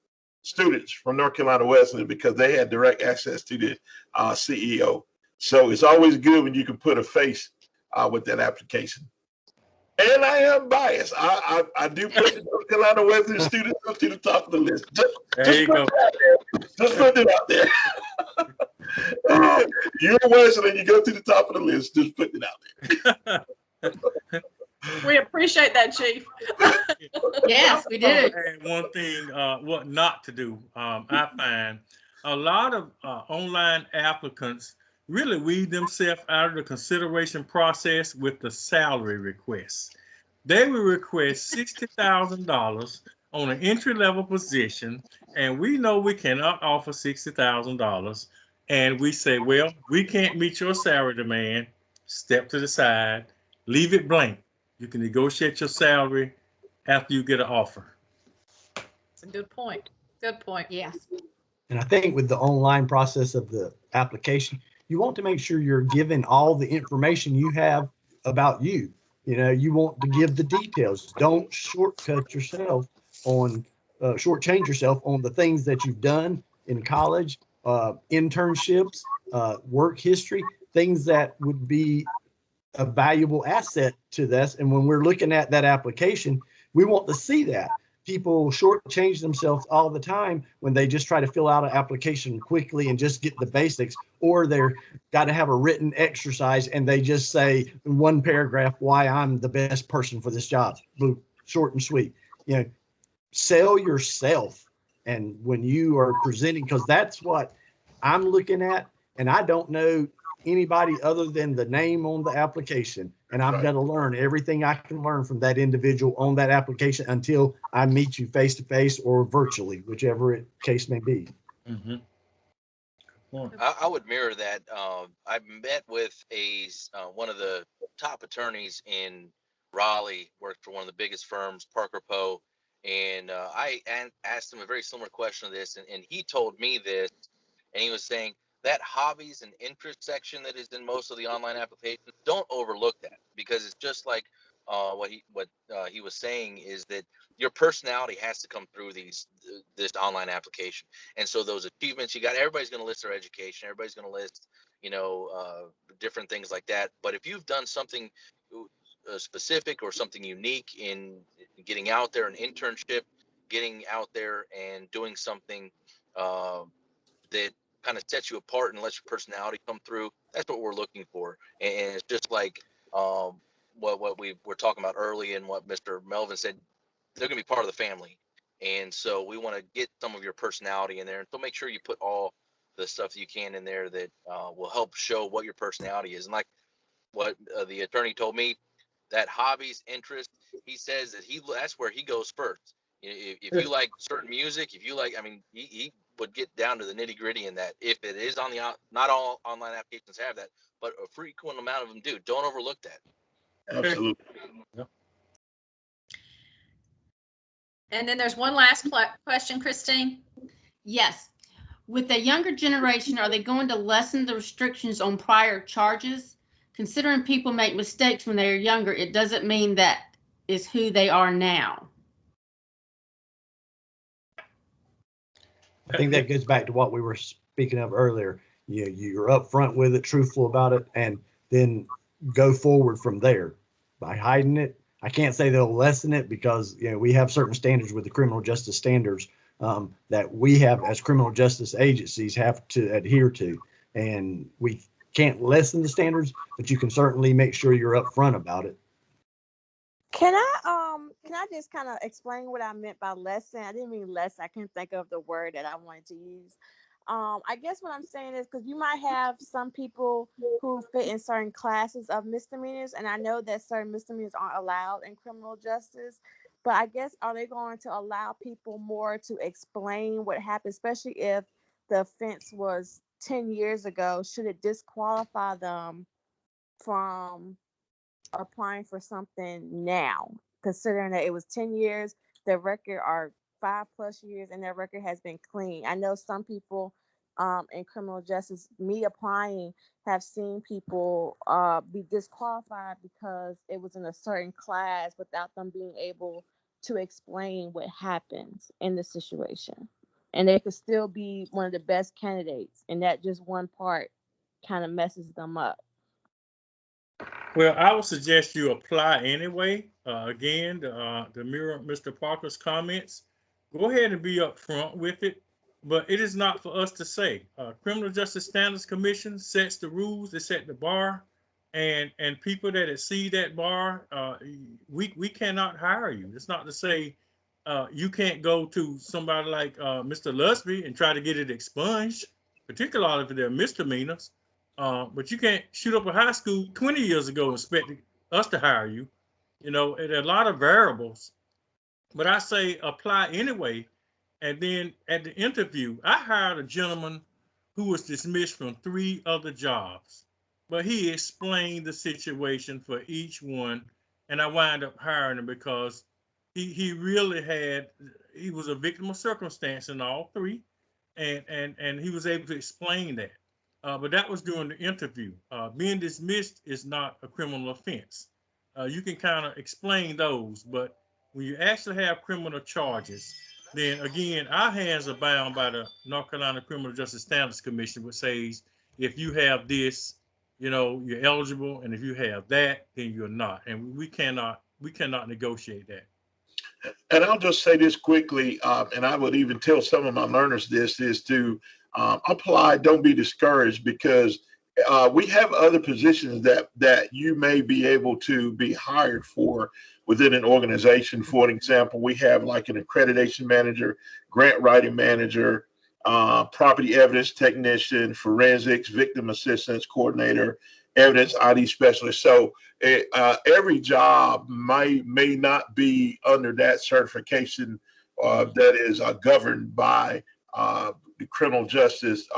students from North Carolina Wesleyan because they had direct access to the CEO. So it's always good when you can put a face with that application. And I am biased. I do put the North Carolina Wesleyan students up to the top of the list. Just put it out there. You're a Wesleyan, you go to the top of the list. Just put it out there. We appreciate that, Chief. Yes, we do. And one thing, what not to do, I find a lot of online applicants really weed themselves out of the consideration process with the salary requests. They will request $60,000 on an entry-level position, and we know we cannot offer $60,000. And we say, well, we can't meet your salary demand. Step to the side, leave it blank. You can negotiate your salary after you get an offer. That's a good point. Good point. Yes. And I think with the online process of the application, you want to make sure you're giving all the information you have about you. You want to give the details. Don't shortcut yourself on, shortchange yourself on the things that you've done in college, internships, work history, things that would be a valuable asset to this. And when we're looking at that application, we want to see that. People shortchange themselves all the time when they just try to fill out an application quickly and just get the basics, or they're got to have a written exercise and they just say in one paragraph why I'm the best person for this job. Short and sweet. You know, sell yourself. And when you are presenting, because that's what I'm looking at, and I don't know anybody other than the name on the application. And I've got to learn everything I can learn from that individual on that application until I meet you face to face or virtually, whichever case may be. Mm-hmm. I would mirror that. I met with one of the top attorneys in Raleigh, worked for one of the biggest firms, Parker Poe, and I asked him a very similar question to this, and he told me this, and he was saying that hobbies and interest section that is in most of the online applications, don't overlook that, because it's just like what he was saying is that your personality has to come through this online application. And so those achievements everybody's going to list their education, everybody's going to list different things like that. But if you've done something specific or something unique in getting out there, an internship, getting out there and doing something that kind of sets you apart and lets your personality come through, that's what we're looking for. And it's just like what we were talking about early, and what Mr. Melvin said, they're going to be part of the family. And so we want to get some of your personality in there. And so make sure you put all the stuff that you can in there that will help show what your personality is. And like what the attorney told me, that hobbies, interest, he says that that's where he goes first. If you like certain music, if you like, I mean, he would get down to the nitty gritty in that. If it is on not all online applications have that, but a frequent amount of them do. Don't overlook that. Absolutely. And then there's one last question, Christine. Yes. With the younger generation, are they going to lessen the restrictions on prior charges? Considering people make mistakes when they're younger, it doesn't mean that is who they are now. I think that goes back to what we were speaking of earlier. You're upfront with it, truthful about it, and then go forward from there. By hiding it, I can't say they'll lessen it, because we have certain standards with the criminal justice standards that we have as criminal justice agencies have to adhere to, and we can't lessen the standards, but you can certainly make sure you're upfront about it. Can I just kind of explain what I meant by lessen? I didn't mean less. I couldn't think of the word that I wanted to use. I guess what I'm saying is, because you might have some people who fit in certain classes of misdemeanors, and I know that certain misdemeanors aren't allowed in criminal justice, but I guess, are they going to allow people more to explain what happened, especially if the offense was 10 years ago? Should it disqualify them from applying for something now, considering that it was 10 years, their record are 5+ years, and their record has been clean? I know some people in criminal justice, me applying, have seen people be disqualified because it was in a certain class without them being able to explain what happened in the situation. And they could still be one of the best candidates, and that just one part kind of messes them up. Well, I would suggest you apply anyway. Again, to mirror Mr. Parker's comments, go ahead and be upfront with it. But it is not for us to say. Criminal Justice Standards Commission sets the rules, they set the bar, and people that exceed that bar, we cannot hire you. It's not to say you can't go to somebody like Mr. Losby and try to get it expunged, particularly if they're misdemeanors. But you can't shoot up a high school 20 years ago and expect us to hire you. There are a lot of variables. But I say apply anyway. And then at the interview, I hired a gentleman who was dismissed from 3 other jobs. But he explained the situation for each one. And I wound up hiring him because he really he was a victim of circumstance in all 3. And he was able to explain that. But that was during the interview. Being dismissed is not a criminal offense. You can kind of explain those, but when you actually have criminal charges, then again, our hands are bound by the North Carolina Criminal Justice Standards Commission, which says if you have this, you're eligible, and if you have that, then you're not, and we cannot negotiate that. And I'll just say this quickly, and I would even tell some of my learners this, is to apply, don't be discouraged, because we have other positions that you may be able to be hired for within an organization. For an example, we have like an accreditation manager, grant writing manager, property evidence technician, forensics, victim assistance coordinator, evidence ID specialist. So every job may not be under that certification that is governed by the Criminal Justice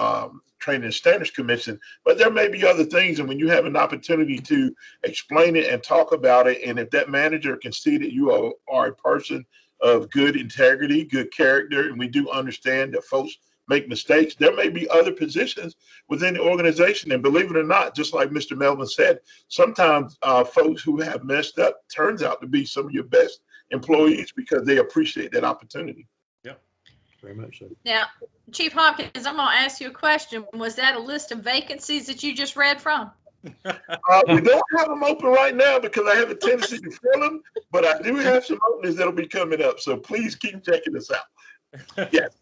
Training and Standards Commission, but there may be other things. And when you have an opportunity to explain it and talk about it, and if that manager can see that you are a person of good integrity, good character, and we do understand that folks make mistakes, there may be other positions within the organization. And believe it or not, just like Mr. Melvin said, sometimes folks who have messed up turns out to be some of your best employees because they appreciate that opportunity. Yep, very much so. Now, Chief Hopkins, I'm going to ask you a question. Was that a list of vacancies that you just read from? We don't have them open right now because I have a tendency to fill them, but I do have some openings that'll be coming up. So please keep checking us out. Yes.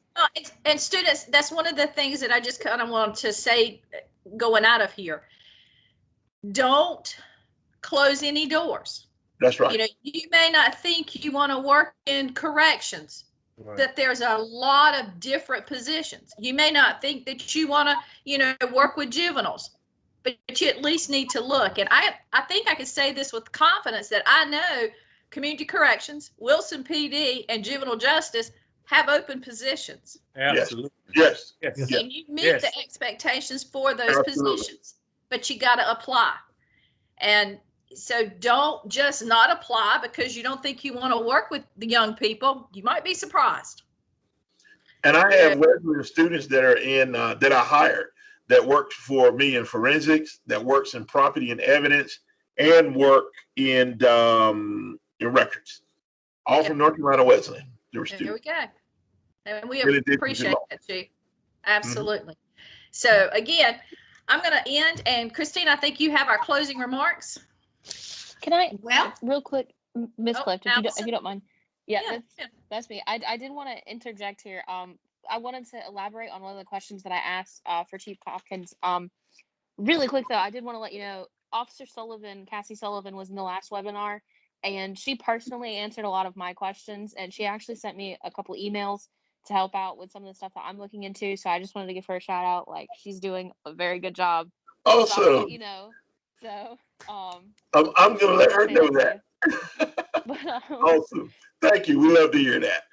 And students, that's one of the things that I just kind of want to say going out of here. Don't close any doors. That's right. You may not think you want to work in corrections, right, that there's a lot of different positions. You may not think that you want to, work with juveniles, but you at least need to look. And I think I can say this with confidence that I know community corrections, Wilson PD, and juvenile justice have open positions. Absolutely. Yes. And you meet the expectations for those positions, but you got to apply. And so don't just not apply because you don't think you want to work with the young people. You might be surprised. And I have regular students that are in that I hired that worked for me in forensics, that works in property and evidence, and work in records, all from North Carolina Wesleyan. There we go. And we appreciate that, Chief. Absolutely. Mm-hmm. So again, I'm going to end. And Christine, I think you have our closing remarks. Can I, real quick, Ms. Clift, if you don't mind. Yeah, that's me. I did want to interject here. I wanted to elaborate on one of the questions that I asked for Chief Hopkins. Really quick, though, I did want to let you know, Officer Sullivan, Cassie Sullivan, was in the last webinar, and she personally answered a lot of my questions, and she actually sent me a couple emails to help out with some of the stuff that I'm looking into. So I just wanted to give her a shout out. Like, she's doing a very good job. Awesome. So I'll let you know. So I'm gonna let her know that. But, awesome. Thank you. We love to hear that.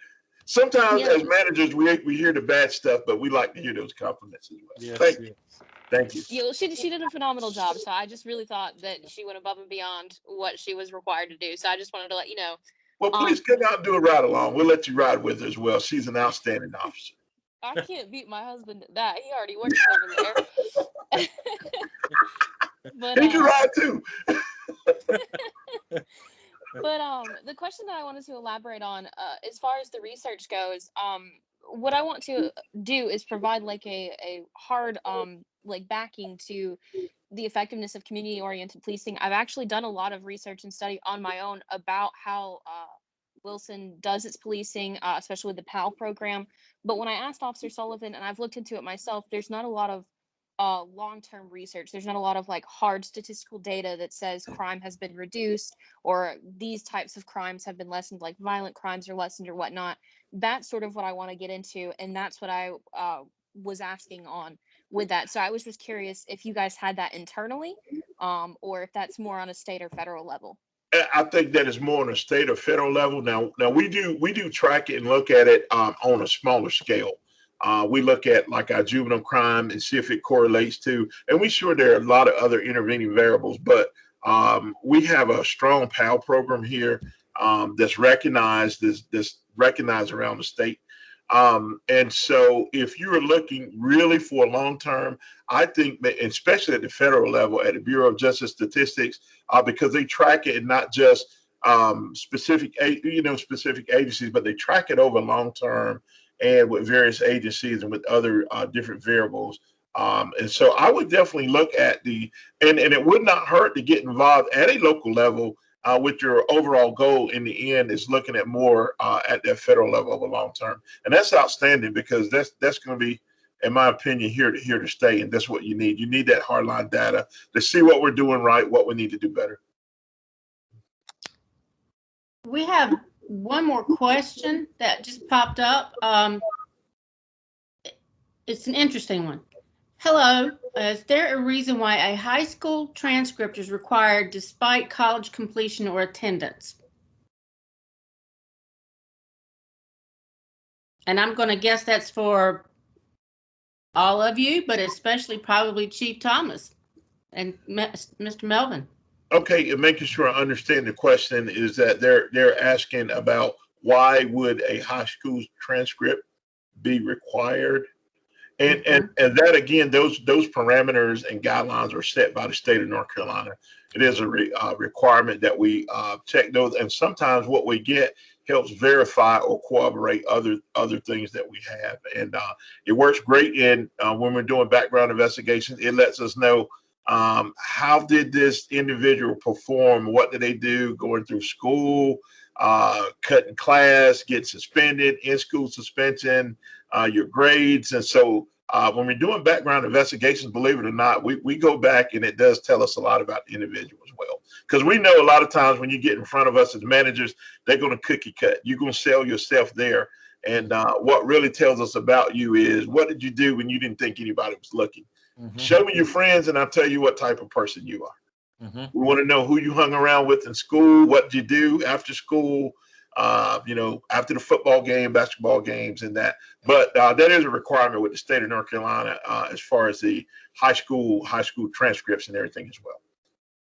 Sometimes as managers we hear the bad stuff, but we like to hear those compliments as well. Thank you. Yeah, well, she did a phenomenal job. So I just really thought that she went above and beyond what she was required to do. So I just wanted to let you know. Well, please come out and do a ride along. We'll let you ride with her as well. She's an outstanding officer. I can't beat my husband at that. He already works over there. But, he can ride too. But the question that I wanted to elaborate on, as far as the research goes, what I want to do is provide like a hard like backing to the effectiveness of community-oriented policing. I've actually done a lot of research and study on my own about how Wilson does its policing, especially with the PAL program. But when I asked Officer Sullivan, and I've looked into it myself, there's not a lot of long-term research. There's not a lot of like hard statistical data that says crime has been reduced or these types of crimes have been lessened, like violent crimes are lessened or whatnot. That's sort of what I want to get into, and that's what I was asking on with that. So I was just curious if you guys had that internally, or if that's more on a state or federal level. I think that is more on a state or federal level. Now we do track it and look at it on a smaller scale. We look at like our juvenile crime and see if it correlates to, and we sure there are a lot of other intervening variables, but we have a strong PAL program here that's recognized around the state. And so if you're looking really for long term, I think that especially at the federal level, at the Bureau of Justice Statistics, because they track it and not just specific agencies, but they track it over long term and with various agencies and with other different variables. And so I would definitely look at and it would not hurt to get involved at a local level with your overall goal in the end is looking at more at that federal level over long term. And that's outstanding because that's going to be, in my opinion, here to stay. And that's what you need. You need that hardline data to see what we're doing right, what we need to do better. We have one more question that just popped up. It's an interesting one. Hello, is there a reason why a high school transcript is required despite college completion or attendance? And I'm going to guess that's for all of you, but especially probably Chief Thomas and Mr. Melvin. Okay, and making sure I understand the question is that they're asking about why would a high school transcript be required? And that again, those parameters and guidelines are set by the state of North Carolina. It is a requirement that we check those, and sometimes what we get helps verify or corroborate other things that we have, and it works great in when we're doing background investigations. It lets us know how did this individual perform, what did they do going through school, cutting class, get suspended, in-school suspension, your grades. And so when we're doing background investigations, believe it or not, we go back and it does tell us a lot about the individual as well. Because we know a lot of times when you get in front of us as managers, they're going to cookie cut. You're going to sell yourself there. And what really tells us about you is, what did you do when you didn't think anybody was looking? Mm-hmm. Show me your friends and I'll tell you what type of person you are. Mm-hmm. We want to know who you hung around with in school, what did you do after school, after the football game, basketball games, and that. But that is a requirement with the state of North Carolina as far as the high school transcripts and everything as well.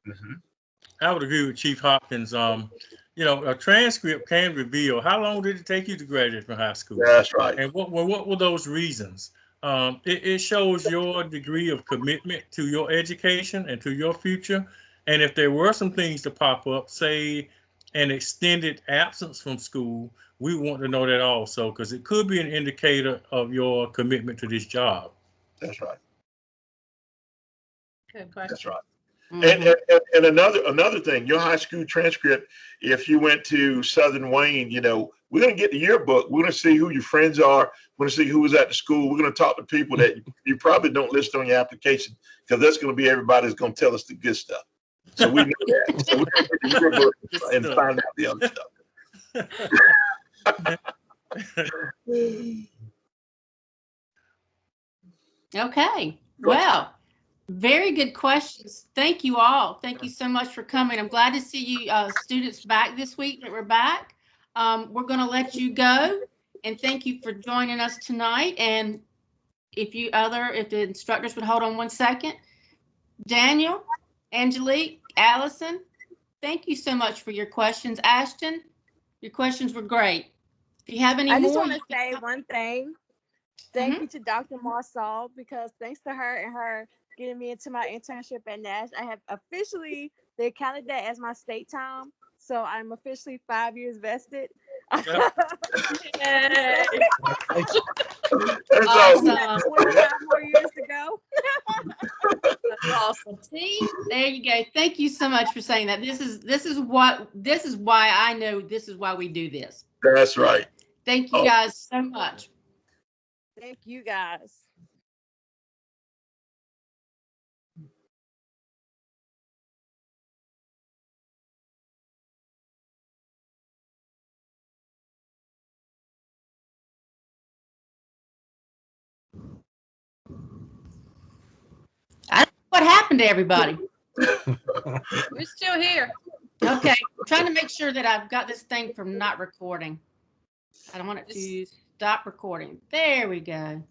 Mm-hmm. I would agree with Chief Hopkins. A transcript can reveal how long did it take you to graduate from high school. That's right. And what were those reasons? It shows your degree of commitment to your education and to your future. And if there were some things to pop up, say an extended absence from school, we want to know that also, because it could be an indicator of your commitment to this job. That's right. Good question. That's right. Mm-hmm. And another thing, your high school transcript, if you went to Southern Wayne, we're going to get the yearbook. We're going to see who your friends are. We're going to see who was at the school. We're going to talk to people that you probably don't list on your application, because that's going to be everybody that's going to tell us the good stuff. So we know that. So we're going to get the yearbook and find out the other stuff. Okay. Well, very good questions. Thank you all. Thank you so much for coming. I'm glad to see you students back this week that we're back. We're going to let you go, and thank you for joining us tonight. And if the instructors would hold on 1 second. Daniel, Angelique, Allison, thank you so much for your questions. Ashton, your questions were great. If you have any more. I just want to say one thing. Thank you to Dr. Marsall, because thanks to her and her getting me into my internship at Nash, I have officially, they counted that as my state time. So I'm officially 5 years vested. Yay. Awesome. 25 more years to go. That's awesome. See, there you go. Thank you so much for saying that. This is why I know this is why we do this. That's right. Thank you guys so much. Thank you guys. I don't know what happened to everybody. We're still here. Okay, I'm trying to make sure that I've got this thing from not recording. I don't want it to stop recording. There we go.